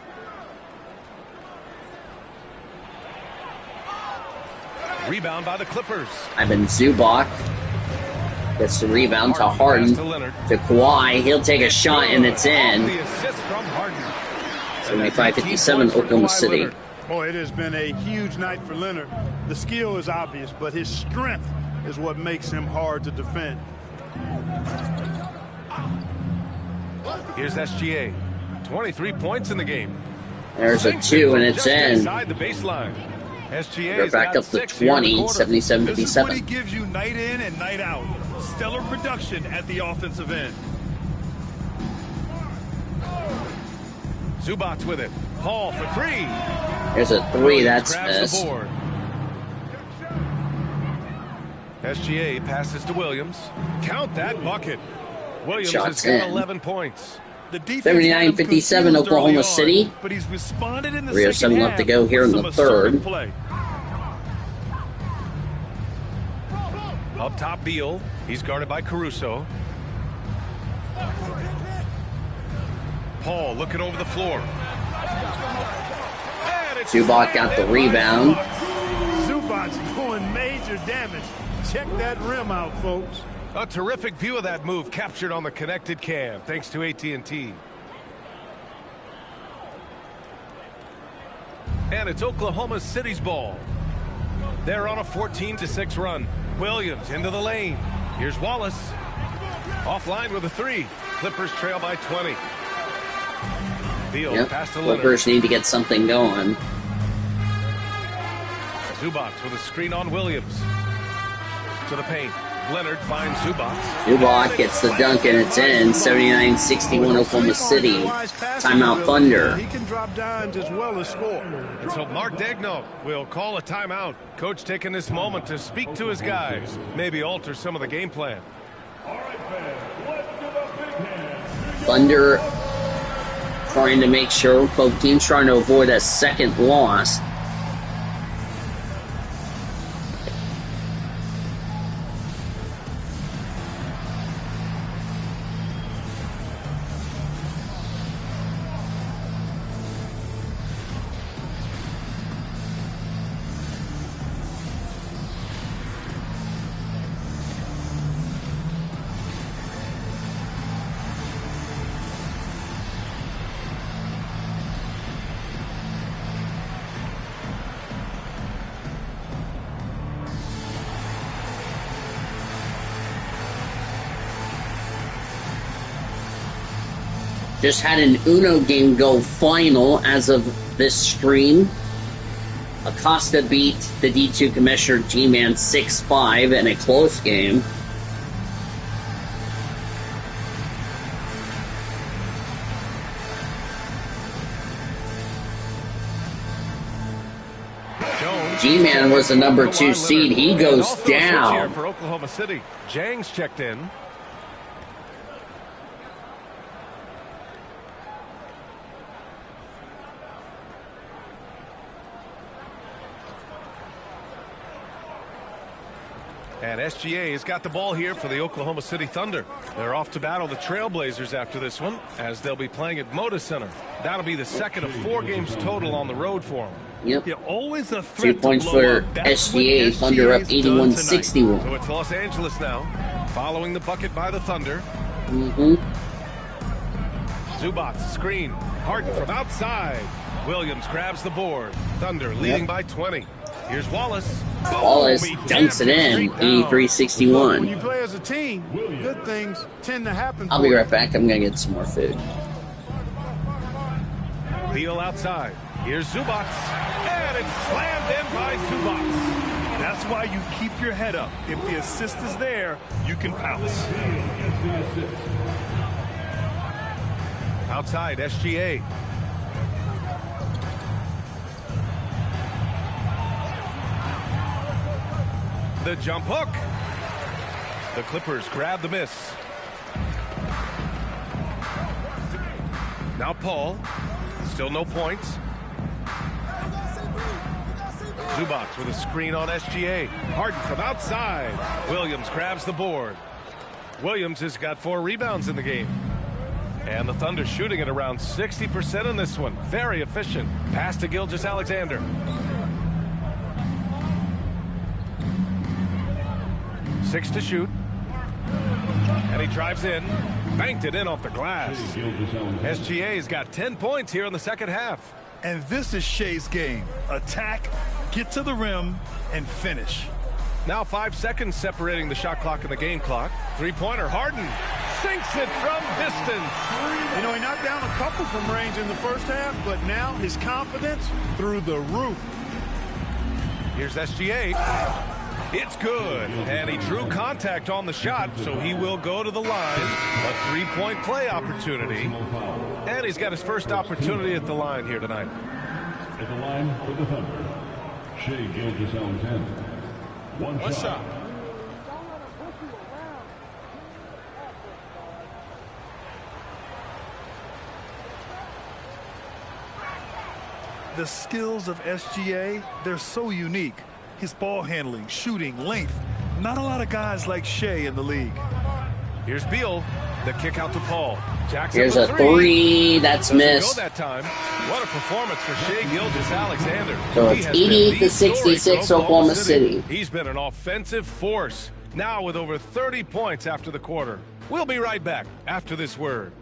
Rebound by the Clippers. Ivan Zubac gets the rebound to Harden. To Kawhi. He'll take a shot, and it's in. 75-57 Oklahoma City. Boy, it has been a huge night for Leonard. The skill is obvious, but his strength is what makes him hard to defend. Here's SGA. 23 points in the game. There's a 2, and it's in. Inside the baseline. They're back up to 20, 77-57. This is what he gives you night in and night out. Stellar production at the offensive end. Zubac with it. Paul for 3. There's a 3, that's missed. SGA passes to Williams. Count that bucket. Williams Shots has got in. 11 points. 79-57 Oklahoma City. But he's responded in the 3:07 left to go here in the third. Play. Up top, Beal. He's guarded by Caruso. Paul looking over the floor. Zubac got the rebound. Zubac doing major damage. Check that rim out, folks. A terrific view of that move captured on the connected cam, thanks to AT&T. And it's Oklahoma City's ball. They're on a 14-6 run. Williams into the lane. Here's Wallace. Offline with a 3. Clippers trail by 20. Field pass to Leonard. Clippers need to get something going. Zubac with a screen on Williams. To the paint. Leonard finds Zubac. Zubac gets the dunk and it's in. 79-61 Oklahoma City. Timeout Thunder. He can drop dimes as well as score. And so Mark Daigneault will call a timeout. Coach taking this moment to speak to his guys. Maybe alter some of the game plan. Thunder trying to make sure both teams trying to avoid a second loss. Just had an Uno game go final as of this stream. Acosta beat the D2 Commissioner G-Man 6-5 in a close game. G-Man was the number 2 seed. He goes down. For Oklahoma City. Jang's checked in. And SGA has got the ball here for the Oklahoma City Thunder. They're off to battle the Trailblazers after this one, as they'll be playing at Moda Center. That'll be the second of 4 games total on the road for them. Yep. You're always a threat 2 points for SGA. Thunder up 81-61. So it's Los Angeles now, following the bucket by the Thunder. Zubac screen. Harden from outside. Williams grabs the board. Thunder leading by 20. Here's Wallace. Wallace dunks it in, 83-61. When you play as a team, good things tend to happen. I'll be right back. I'm going to get some more food. Beal outside. Here's Zubac. And it's slammed in by Zubac. That's why you keep your head up. If the assist is there, you can pounce. Outside, SGA. The jump hook. The Clippers grab the miss. Now Paul. Still no points. Zubac with a screen on SGA. Harden from outside. Williams grabs the board. Williams has got 4 rebounds in the game. And the Thunder shooting at around 60% in this one. Very efficient. Pass to Gilgeous-Alexander. 6 to shoot. And he drives in. Banked it in off the glass. SGA's got 10 points here in the second half. And this is Shea's game. Attack, get to the rim, and finish. Now 5 seconds separating the shot clock and the game clock. 3-pointer. Harden sinks it from distance. You know, he knocked down a couple from range in the first half, but now his confidence through the roof. Here's SGA. It's good. And he drew contact on the shot, so he will go to the line. A 3-point play opportunity. And he's got his first opportunity at the line here tonight. At the line for the Thunder, Shea Gilgeous-Alexander. One shot. The skills of SGA, they're so unique. His ball handling, shooting, length. Not a lot of guys like Shea in the league. Here's Beal. The kick out to Paul. Jackson. Here's a 3. That's missed. Go that time. What a performance for Shea Gilgeous-Alexander. So it's 88-66 Oklahoma City. He's been an offensive force. Now with over 30 points after the quarter. We'll be right back after this word.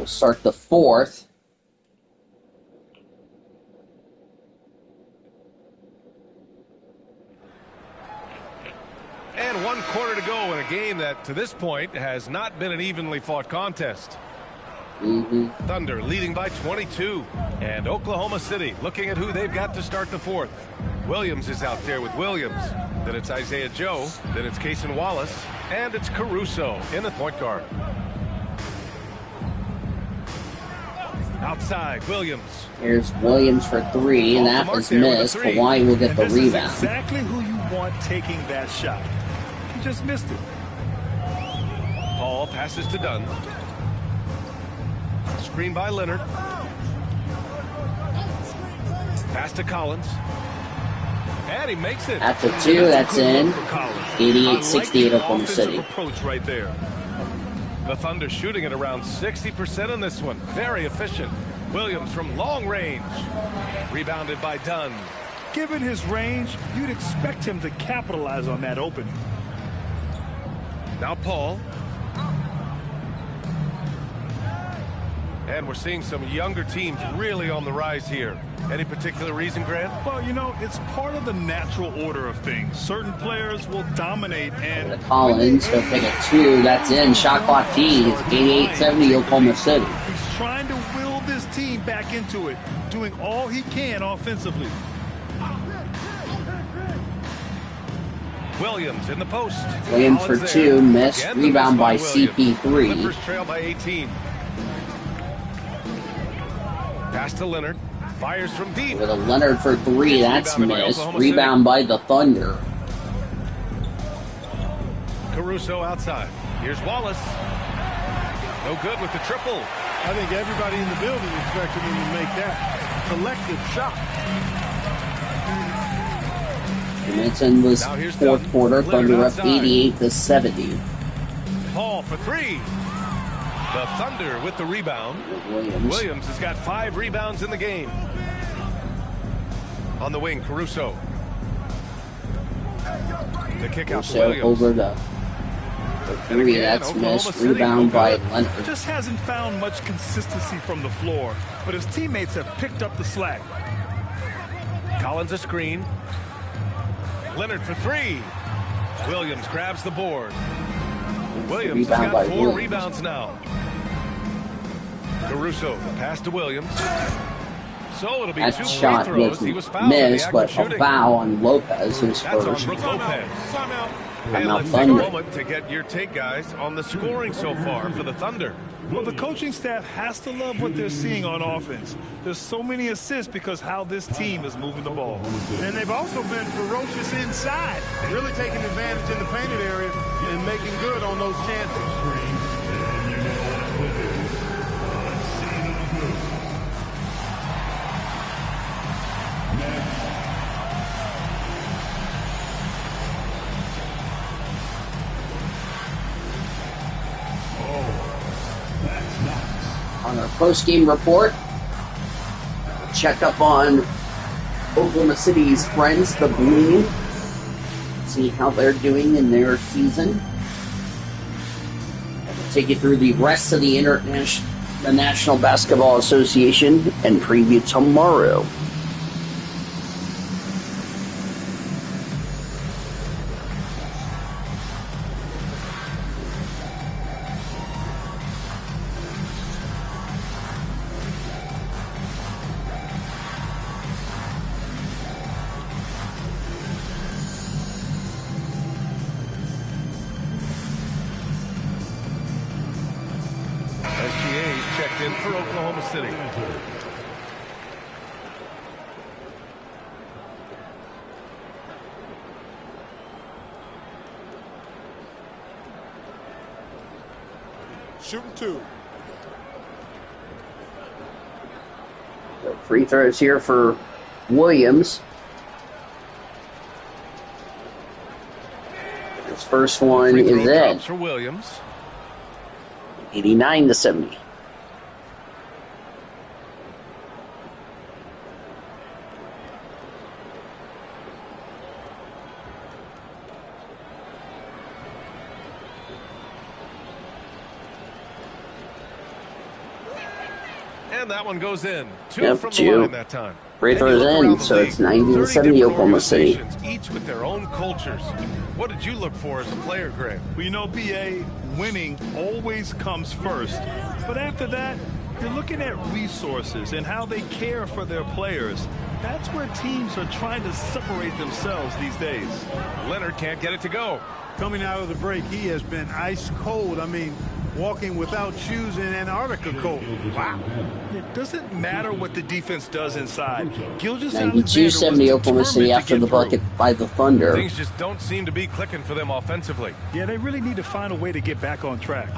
We'll start the fourth. And 1 quarter to go in a game that, to this point, has not been an evenly fought contest. Thunder leading by 22. And Oklahoma City looking at who they've got to start the fourth. Williams is out there with Williams. Then it's Isaiah Joe. Then it's Cason Wallace. And it's Caruso in the point guard. Outside, Williams. Here's Williams for three, and that was missed. Hawaii will get the rebound. This is exactly who you want taking that shot. He just missed it. Paul passes to Dunn. Screen by Leonard. Pass to Collins. And he makes it. At the two, that's in. 88-68 Oklahoma City. Approach right there. The Thunder shooting at around 60% in this one. Very efficient. Williams from long range. Rebounded by Dunn. Given his range, you'd expect him to capitalize on that opening. Now Paul. And we're seeing some younger teams really on the rise here. Any particular reason, Grant? Well, you know, it's part of the natural order of things. Certain players will dominate and... Collins, he'll pick a two. That's in. Shot clock tees. 88-70 Oklahoma City. He's trying to will this team back into it, doing all he can offensively. Williams in the post. Williams for two. Missed. Rebound by CP3. Clippers trail by 18. Pass to Leonard. Fires from deep. With a Leonard for three, that's missed. Rebound by the Thunder. Caruso outside. Here's Wallace. No good with the triple. I think everybody in the building expected him to make that collective shot. Menton was fourth quarter. Thunder up 88-70. Paul for three. The Thunder with the rebound. Williams has got 5 rebounds in the game. On the wing, Caruso. The kick out to Williams. Over the three, that's missed. Rebound by Leonard. Just hasn't found much consistency from the floor, but his teammates have picked up the slack. Collins a screen. Leonard for three. Williams grabs the board. Williams has got 4 rebounds now. Caruso, the pass to Williams. So it'll be that 2 shot free throws. He was fouled missed, but a foul on Lopez, his That's first. on Brook Lopez. And let's take a moment to get your take, guys, on the scoring so far for the Thunder. Well, the coaching staff has to love what they're seeing on offense. There's so many assists because how this team is moving the ball. And they've also been ferocious inside, really taking advantage in the painted area and making good on those chances. On our post-game report, check up on Oklahoma City's friends, the Bleed. See how they're doing in their season. We'll take you through the rest of the National Basketball Association and preview tomorrow. In for Oklahoma City. Shooting 2. So free throws here for Williams. His first one is in. For Williams. 89-70. And that one goes in. Two Yep, from the two. line that time. Free And you throws look in, around the so league, it's 90 to 30 70 different Oklahoma City. organizations, each with their own cultures. What did you look for as a player, Grant? Well, you know, BA, winning always comes first. But after that, you're looking at resources and how they care for their players. That's where teams are trying to separate themselves these days. Leonard can't get it to go. Coming out of the break, he has been ice cold. I mean, walking without shoes in Antarctica cold. Wow. It doesn't matter what the defense does inside. Gilgeous 92-70 Oklahoma City after the bucket by the Thunder. Things just don't seem to be clicking for them offensively. Yeah, they really need to find a way to get back on track.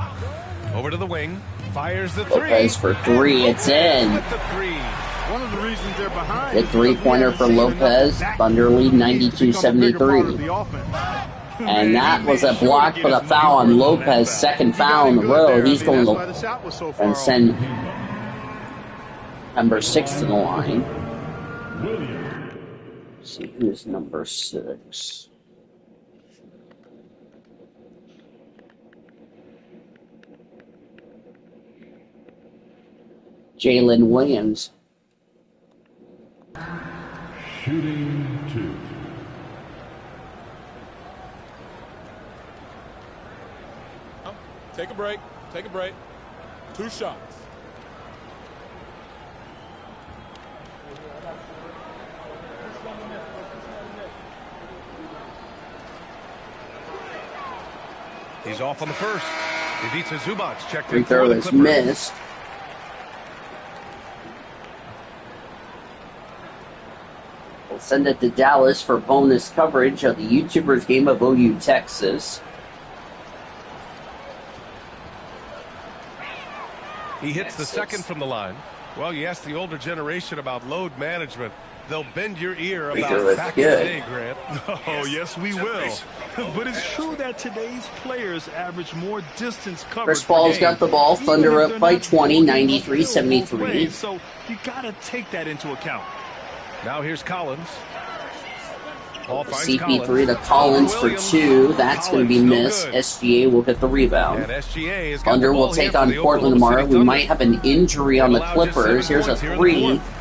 Over to the wing. Fires the three. Lopez for three. It's in. With the three. One of the reasons they're behind. The three-pointer for Lopez. Thunder lead 92-73. And that was a block for the foul on Lopez. Second foul in a row. He's going to and send number 6 to the line. Let's see who's number 6. Jalen Williams. Shooting 2. Take a break. Take a break. 2 shots. He's off on the first. Ivica Zubac checked Free in throw for the is Clippers. missed. We'll send it to Dallas for bonus coverage of the YouTubers game of OU Texas. He hits the second from the line. Well, you ask the older generation about load management, they'll bend your ear about back in the day, Grant. Oh, yes, we will. But it's true that today's players average more distance covered. Chris Paul's got the ball. Thunder up by 20, 93-73. So you got to take that into account. Now here's Collins. Paul finds CP3 to Collins for 2. That's going to be missed. SGA will get the rebound. And SGA has got Thunder the ball will take here on for the Portland Oklahoma tomorrow. City We might have an injury on the They've allowed just Clippers. 7 Here's a points here in the 3. fourth.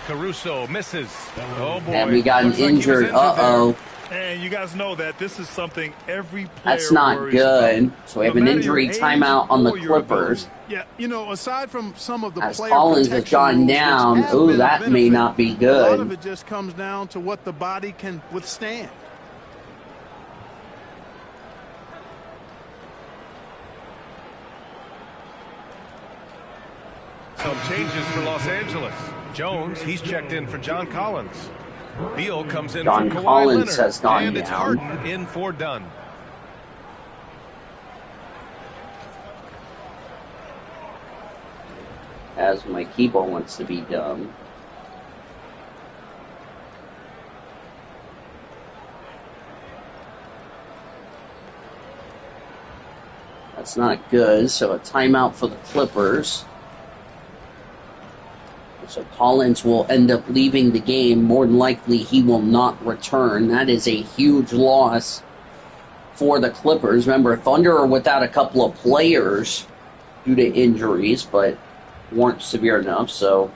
Caruso misses. Oh boy. And we got an Looks like he was injured. there. Uh-oh. And you guys know that this is something every player That's not worries good. about. So we have No an matter injury your age timeout on the or your Clippers. ability. Yeah, you know, aside from some of the As player Collins has protection gone rules, down, which have ooh, been a that may benefit, not be a lot good. of it just comes down to what the body can withstand. Some changes for Los Angeles. Jones, he's checked in for John Collins. Beal comes in John for Kawhi Collins Leonard. has gone and it's down. Harden in for Dunn. As my keyboard wants to be dumb. That's not good, so a timeout for the Clippers. So Collins will end up leaving the game. More than likely, he will not return. That is a huge loss for the Clippers. Remember, Thunder are without a couple of players due to injuries, but weren't severe enough, so...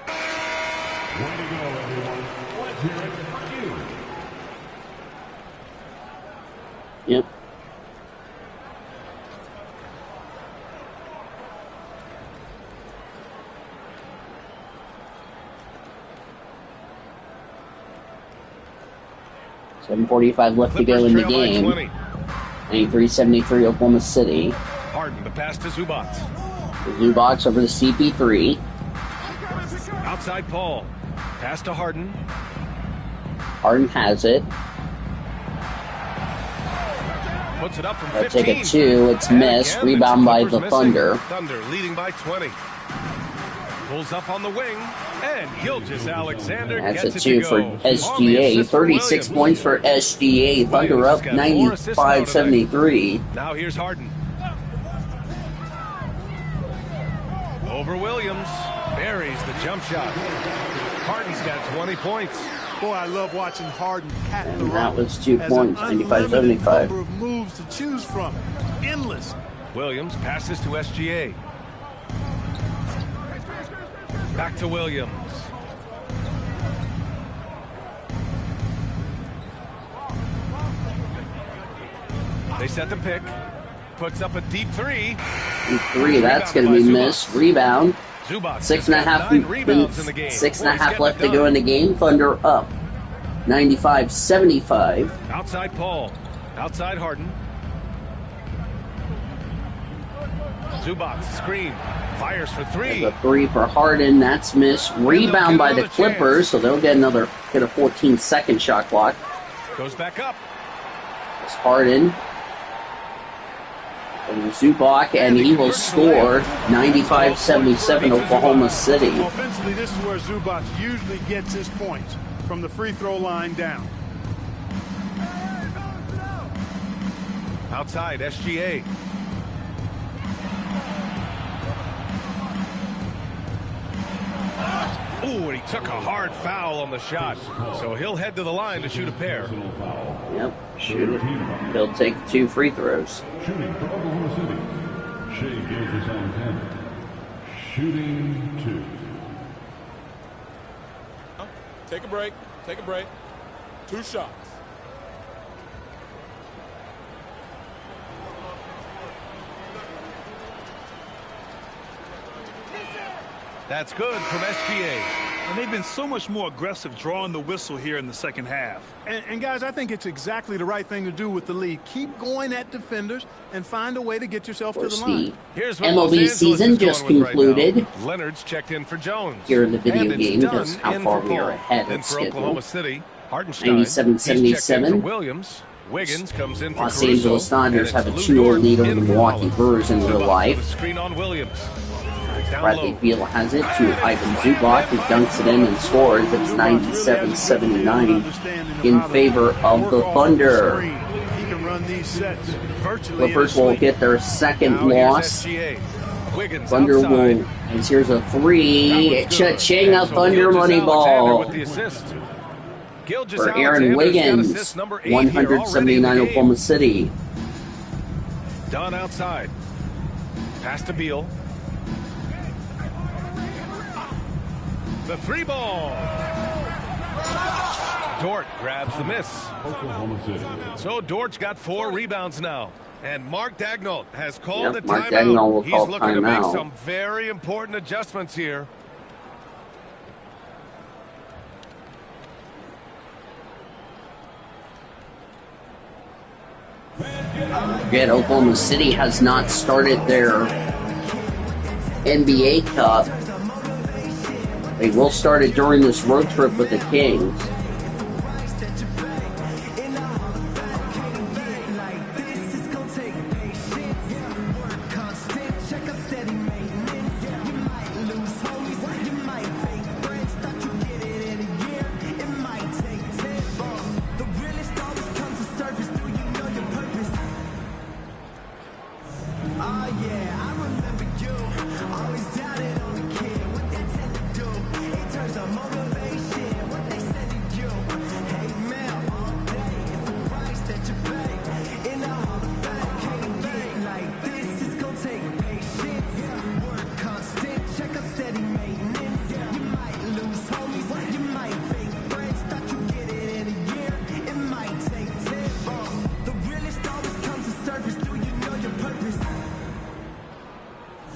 Way to go, everyone. Let's hear it for you. Yep. .7:45 left to go in the game. 93-73 Oklahoma City. Harden, the pass to Zubac. Zubac over to CP3. Outside Paul. Pass to Harden. Harden has it. Puts it up from They'll 15. take a 2. It's And missed. again, Rebound by Clippers the missing. Thunder. Thunder leading by 20. Pulls up on the wing, and Gilgeous Alexander That's gets a it two to for go. SGA. 36 points for SGA. Thunder up 95-73. Now here's Harden. Over Williams. Buries the jump shot. Harden's got 20 points. Boy, I love watching Harden pack the And that rock. was 2 Has an points, unlimited 95-75. number of moves to choose from. Endless. Williams passes to SGA. Back to Williams. They set the pick. Puts up a deep three. Deep three, that's going to be missed. Rebound. Zubac 6.5 rebounds in the game. 6.5 left to go in the game. Thunder up 95-75. Outside Paul. Outside Harden. Zubac screen. Fires for three. There's a three for Harden. That's missed. Rebound by the Clippers, so they'll get a 14-second shot clock. Goes back up. It's Harden. And Zubac, and he will score 95-77 Oklahoma City. Offensively, this is where Zubac usually gets his points, from the free throw line down. Outside, SGA. Ooh, and he took a hard foul on the shot. So he'll head to the line to shoot a pair. Yep, shoot it. He'll take 2 free throws. Shooting for Oklahoma City, Shea Gilgeous-Alexander. Shooting 2. Take a break. Take a break. 2 shots. That's good from SGA. And they've been so much more aggressive drawing the whistle here in the second half. And guys, I think it's exactly the right thing to do with the lead. Keep going at defenders and find a way to get yourself to the line. Here's what MLB season just concluded. Right, Leonard's checked in for Jones. Here in the video and game, that's how far we are ahead then of for schedule. Oklahoma City, Hardenstein. 97-77. Williams. Wiggins comes in for Los Caruso, Angeles Dodgers and have a it's 2-0 Lou lead Dort over the in for Milwaukee Wallace. Brewers in real Zubac life. with a screen on Williams. Down Bradley low. Beal has it to Ivan Zubac, who dunks it in and scores. It's 97-79 in favor of the Thunder. He can run these sets virtually. Clippers will get their second loss. Wiggins Thunder outside. will, and here's a three. Cha-ching, a Thunder money ball With the assist. Gilgeous for Aaron Alexander's got Wiggins. assist number 8 here already in the 179 game. Oklahoma City. Dunn outside. Pass to Beal. The 3 ball. Dort grabs the miss. Oklahoma City. So Dort's got 4 rebounds now. And Mark Daigneault has called Yep, a Mark timeout. Daigneault will He's call looking to make timeout. some very important adjustments here. Again, Oklahoma City has not started their NBA Cup. They will start it during this road trip with the Kings.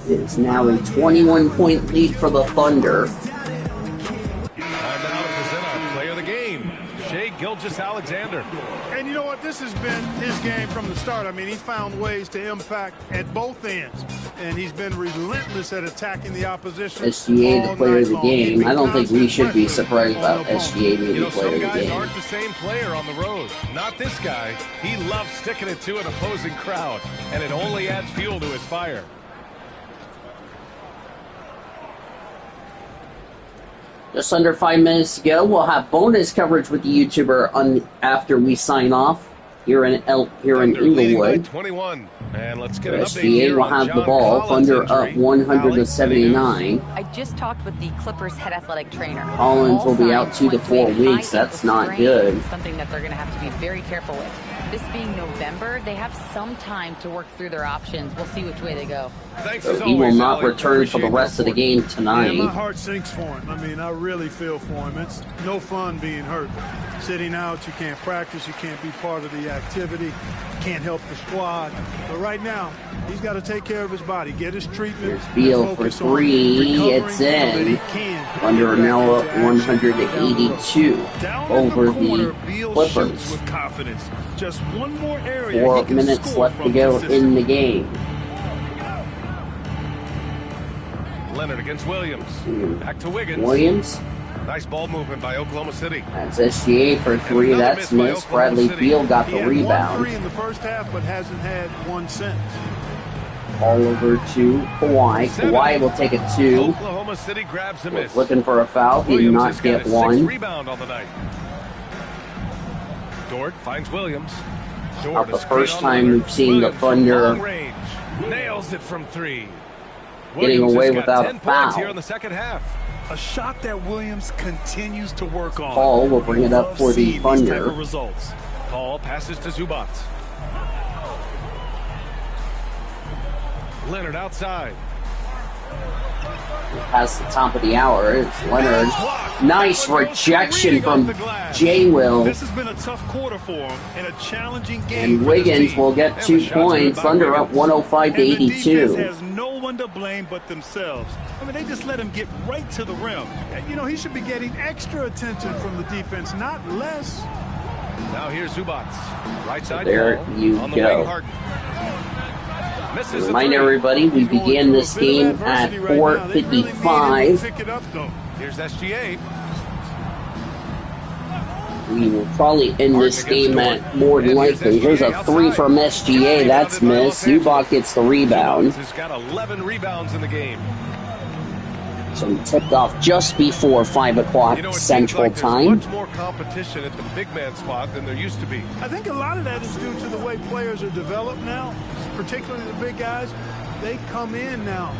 It's now a 21-point lead for the Thunder. Time now to present our player of the game, Shea Gilgeous-Alexander. And you know what? This has been his game from the start. I mean, he's found ways to impact at both ends. And he's been relentless at attacking the opposition. SGA, the all player of night the long, game. keeping I don't think we constant should be pressure surprised on about the SGA being You the know, player some of the guys game. aren't the same player on the road. Not this guy. He loves sticking it to an opposing crowd, and it only adds fuel to his fire. Just under 5 minutes to go. We'll have bonus coverage with the YouTuber after we sign off here in Inglewood. 21. And let's get an update SGA here will on have John the ball. Collins' Thunder injury. up 100 to 79. I just talked with the Clippers head athletic trainer. Collins will be out 2 to 4 weeks. That's not good. Something that they're going to have to be very careful with. This being November, they have some time to work through their options. We'll see which way they go. Thanks So as he will always, not Allie. return for the rest of the game tonight. Yeah, my heart sinks for him. I mean, I really feel for him. It's no fun being hurt. Sitting out, you can't practice, you can't be part of the activity, can't help the squad. But right now, he's got to take care of his body, get his treatment. Here's Beal for 3. It's in. Thunder now up 182 over the Clippers. With confidence. Just one more area 4 he can minutes score left to from go consistently. in the game. Leonard against Williams. Back to Wiggins. Williams. Nice ball movement by Oklahoma City. That's SGA for 3. another That's miss by missed. Oklahoma Bradley City. Beal got He the had rebound. 1 3 in the first half, but hasn't had one since. All over to Kawhi. Kawhi will take a 2. Oklahoma City grabs a Was miss. looking for a foul. He did Williams not has got get a 6th one. rebound on the night. Dort finds Williams. Not the a screen first on time Leonard. we've seen the Williams from Thunder long range. Nails it from 3. getting Williams away has got without 10 a points foul. here in the second half. A shot that Williams continues to work on. Paul will bring it up for the Seeing these type Thunder. of results. Paul passes to Zubac. Leonard outside. Past the top of the hour, it's Leonard. Nice rejection from J. Will. This has been a tough quarter for him and a challenging game. And for Wiggins this team. will get 2 points. Thunder up 105 to And the defense 82. has no one to blame but themselves. I mean, they just let him get right to the rim. And, you know, he should be getting extra attention from the defense, not less. Now here's Zubac. Right side There ball you on the go. wing, Harden. Misses the Remind 3. everybody, we He's going began through this a bit of game at adversity right now. They really need him to 4:55. pick it up, though. Here's SGA. We will probably end this game at more than likely. Here's a 3 from SGA. That's missed. Zubac gets the rebound. Zubac has got 11 rebounds in the game. So we tipped off just before 5 o'clock You know, it seems Central like there's Time. much more competition at the big man spot than there used to be. I think a lot of that is due to the way players are developed now, particularly the big guys. They come in now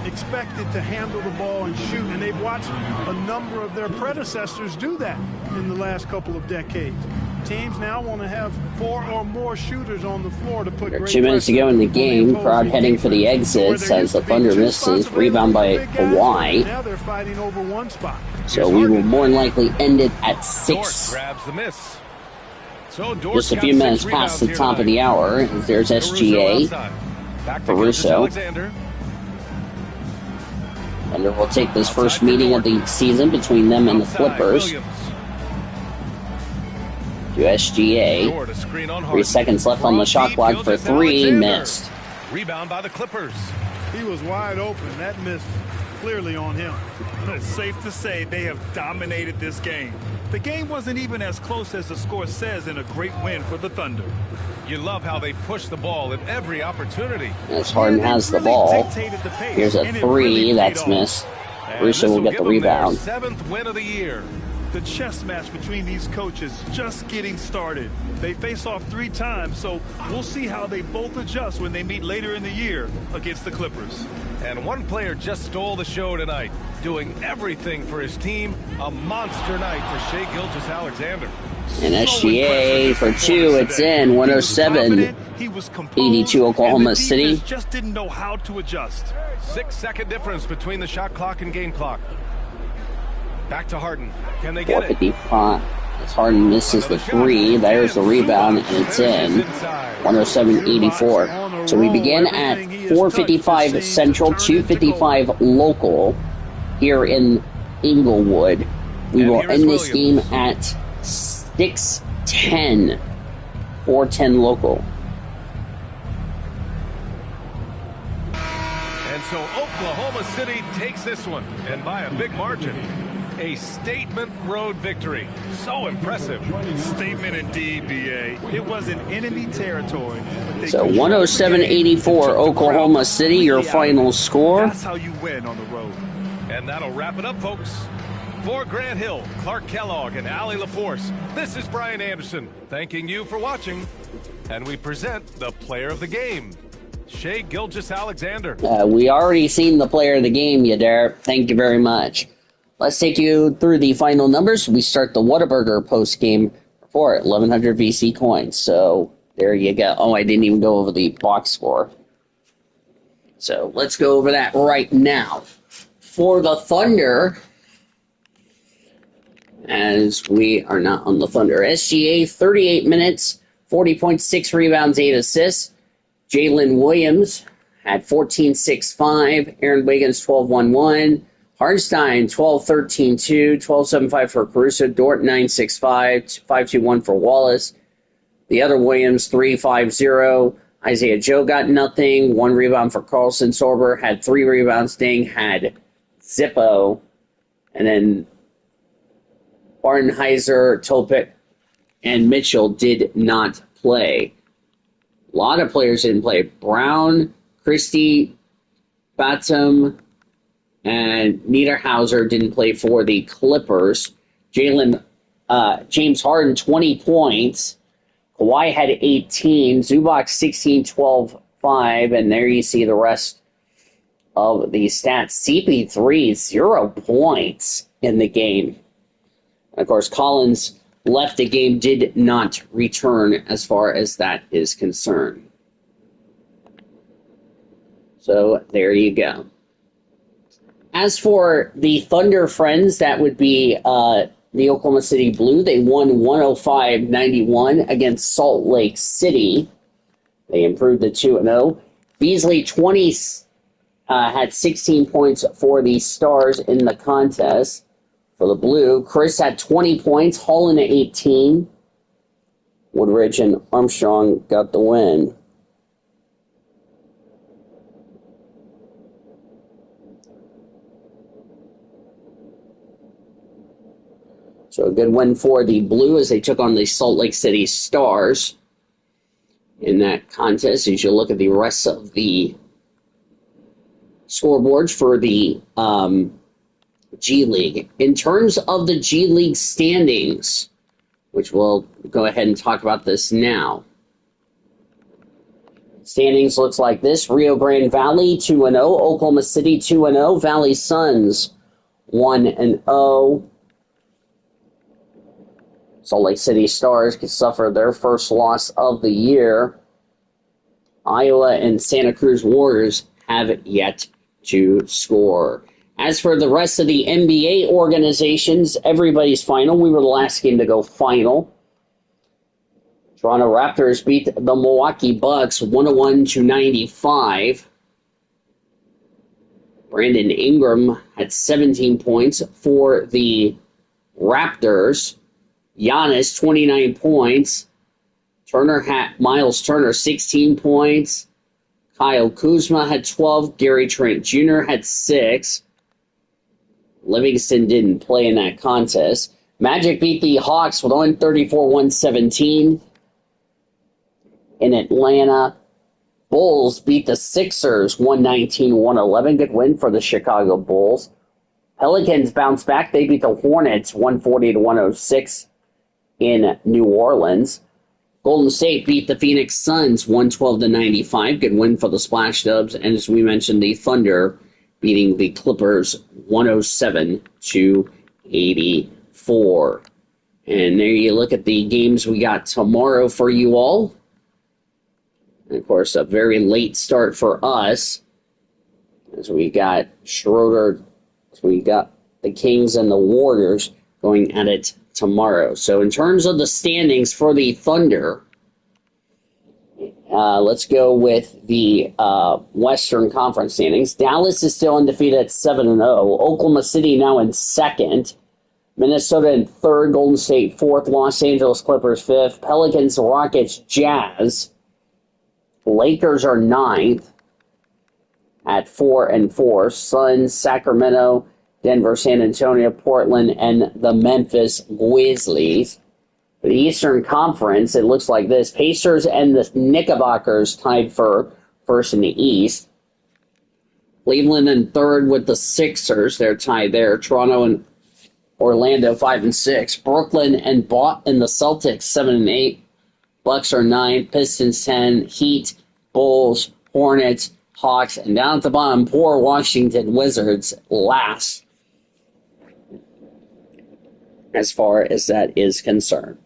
expected to handle the ball and shoot, and they've watched a number of their predecessors do that in the last couple of decades. Teams now want to have 4 or more shooters on the floor to put There are great 2 minutes to go in the pressure on game. opposing Crowd heading for the defense. So where exits there as used the to be Thunder 2 misses. spots available Rebound for by big guys, Kawhi. now they're fighting over 1 spot. So we will more than likely end it at Dort 6. grabs the miss. So Dort Just a got few 6 minutes rebounds past the here top of tonight. the hour. As there's Caruso SGA. outside. Back to Caruso. Alexander. Thunder will take this first meeting of the season between them and the Outside, Clippers. Williams. To SGA. Dort, a screen on 3 Harden. seconds left on the shot Deep, clock for Gilgeous 3. Alexander. Missed. Rebound by the Clippers. He was wide open. That miss clearly on him. It's safe to say they have dominated this game. The game wasn't even as close as the score says in a great win for the Thunder. You love how they push the ball at every opportunity. As Harden And they has the really ball. dictated the pace, Here's a and it 3. really That's paid off. missed. And Caruso this will get give the them their rebound. 7th win of the year. The chess match between these coaches just getting started. They face off 3 times, so we'll see how they both adjust when they meet later in the year against the Clippers. And one player just stole the show tonight, doing everything for his team. A monster night for Shai Gilgeous-Alexander. And SGA for 2. It's today. in. He was 107. confident, he was composed, 82 Oklahoma and the City. defense just didn't know how to adjust. 6-second difference between the shot clock and game clock. Back to Harden. Can they get it? 4:55. As Harden misses the 3. There's the rebound, and it's in. 107-84. So we begin at 4:55 Central, 2:55 local here in Inglewood. We And will here is end this game Williams. at 6:10. 4:10 local. And so Oklahoma City takes this one, and by a big margin. A statement road victory. So impressive. Statement indeed, B.A. It wasn't enemy territory. But they So controlled the 107-84 game, took the Oklahoma crowd City, your completely out. final score. That's how you win on the road. And that'll wrap it up, folks. For Grant Hill, Clark Kellogg, and Allie LaForce, this is Brian Anderson thanking you for watching. And we present the player of the game, Shai Gilgeous-Alexander. We already seen the player of the game, you dare. Thank you very much. Let's take you through the final numbers. We start the Whataburger post-game report, 1,100 VC coins. So there you go. Oh, I didn't even go over the box score. So let's go over that right now. For the Thunder, as we are not on the Thunder, SGA, 38 minutes, 40.6 rebounds, 8 assists. Jalen Williams had 14.65. Aaron Wiggins, 12.11. Hardenstein, 12.13.2. 12.75 for Caruso. Dort, 9.65. 5.21 for Wallace. The other Williams, 3.50. Isaiah Joe got nothing. 1 rebound for Carlson. Sorber had 3 rebounds. Deng had Zippo. And then Bartenheiser, Topic, and Mitchell did not play. A lot of players didn't play. Brown, Christie, Batum, and Niederhauser didn't play for the Clippers. James Harden, 20 points. Kawhi had 18. Zubac, 16, 12, 5. And there you see the rest of the stats. CP3, 0 points in the game. Of course, Collins left the game, did not return as far as that is concerned. So there you go. As for the Thunder friends, that would be the Oklahoma City Blue. They won 105-91 against Salt Lake City. They improved to 2-0. Beasley, 20, had 16 points for the Stars in the contest. For the Blue, Chris had 20 points, Holland at 18. Woodridge and Armstrong got the win. So a good win for the Blue as they took on the Salt Lake City Stars in that contest. As you look at the rest of the scoreboards for the G League. In terms of the G League standings, which we'll go ahead and talk about this now. Standings looks like this. Rio Grande Valley, 2-0. Oklahoma City, 2-0. Valley Suns, 1-0. Salt Lake City Stars could suffer their first loss of the year. Iowa and Santa Cruz Warriors have yet to score. As for the rest of the NBA organizations, everybody's final. We were the last game to go final. Toronto Raptors beat the Milwaukee Bucks 101-95. Brandon Ingram had 17 points for the Raptors. Giannis, 29 points. Miles Turner, 16 points. Kyle Kuzma had 12. Gary Trent Jr. had 6. Livingston didn't play in that contest. Magic beat the Hawks with 134-117 in Atlanta. Bulls beat the Sixers 119-111. Good win for the Chicago Bulls. Pelicans bounced back. They beat the Hornets 140-106 in New Orleans. Golden State beat the Phoenix Suns 112-95. Good win for the Splash Dubs. And as we mentioned, the Thunder beating the Clippers 107-84. And there you look at the games we got tomorrow for you all. And of course, a very late start for us, as we got Schroeder, as we got the Kings and the Warriors going at it tomorrow. So in terms of the standings for the Thunder, let's go with the Western Conference standings. Dallas is still undefeated at 7-0. Oklahoma City now in second. Minnesota in third. Golden State fourth. Los Angeles Clippers fifth. Pelicans, Rockets, Jazz. Lakers are ninth at 4-4. Suns, Sacramento, Denver, San Antonio, Portland, and the Memphis Grizzlies. For the Eastern Conference, it looks like this. Pacers and the Knickerbockers tied for first in the East. Cleveland in third with the Sixers. They're tied there. Toronto and Orlando 5-6. Brooklyn and the Celtics 7-8. Bucks are 9. Pistons 10. Heat, Bulls, Hornets, Hawks, and down at the bottom, poor Washington Wizards last as far as that is concerned.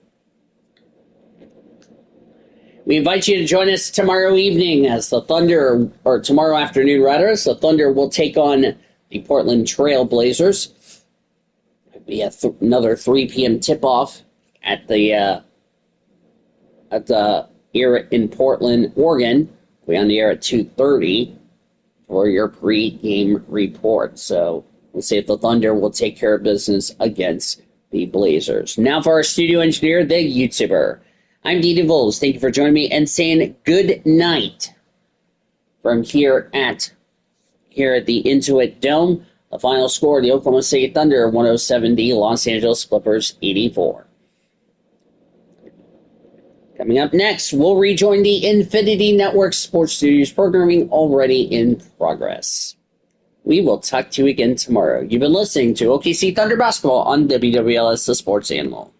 We invite you to join us tomorrow evening as the Thunder, or tomorrow afternoon rather, as the Thunder will take on the Portland Trail Blazers. It'll be another 3 p.m. tip-off at the air in Portland, Oregon. We'll be on the air at 2:30 for your pre-game report. So we'll see if the Thunder will take care of business against the Blazers. Now for our studio engineer, the YouTuber. I'm Dee DeVos. Thank you for joining me and saying good night from here at the Intuit Dome. The final score, the Oklahoma City Thunder 107, Los Angeles Clippers 84. Coming up next, we'll rejoin the Infinity Network Sports Studios programming already in progress. We will talk to you again tomorrow. You've been listening to OKC Thunder Basketball on WWLS, the Sports Animal.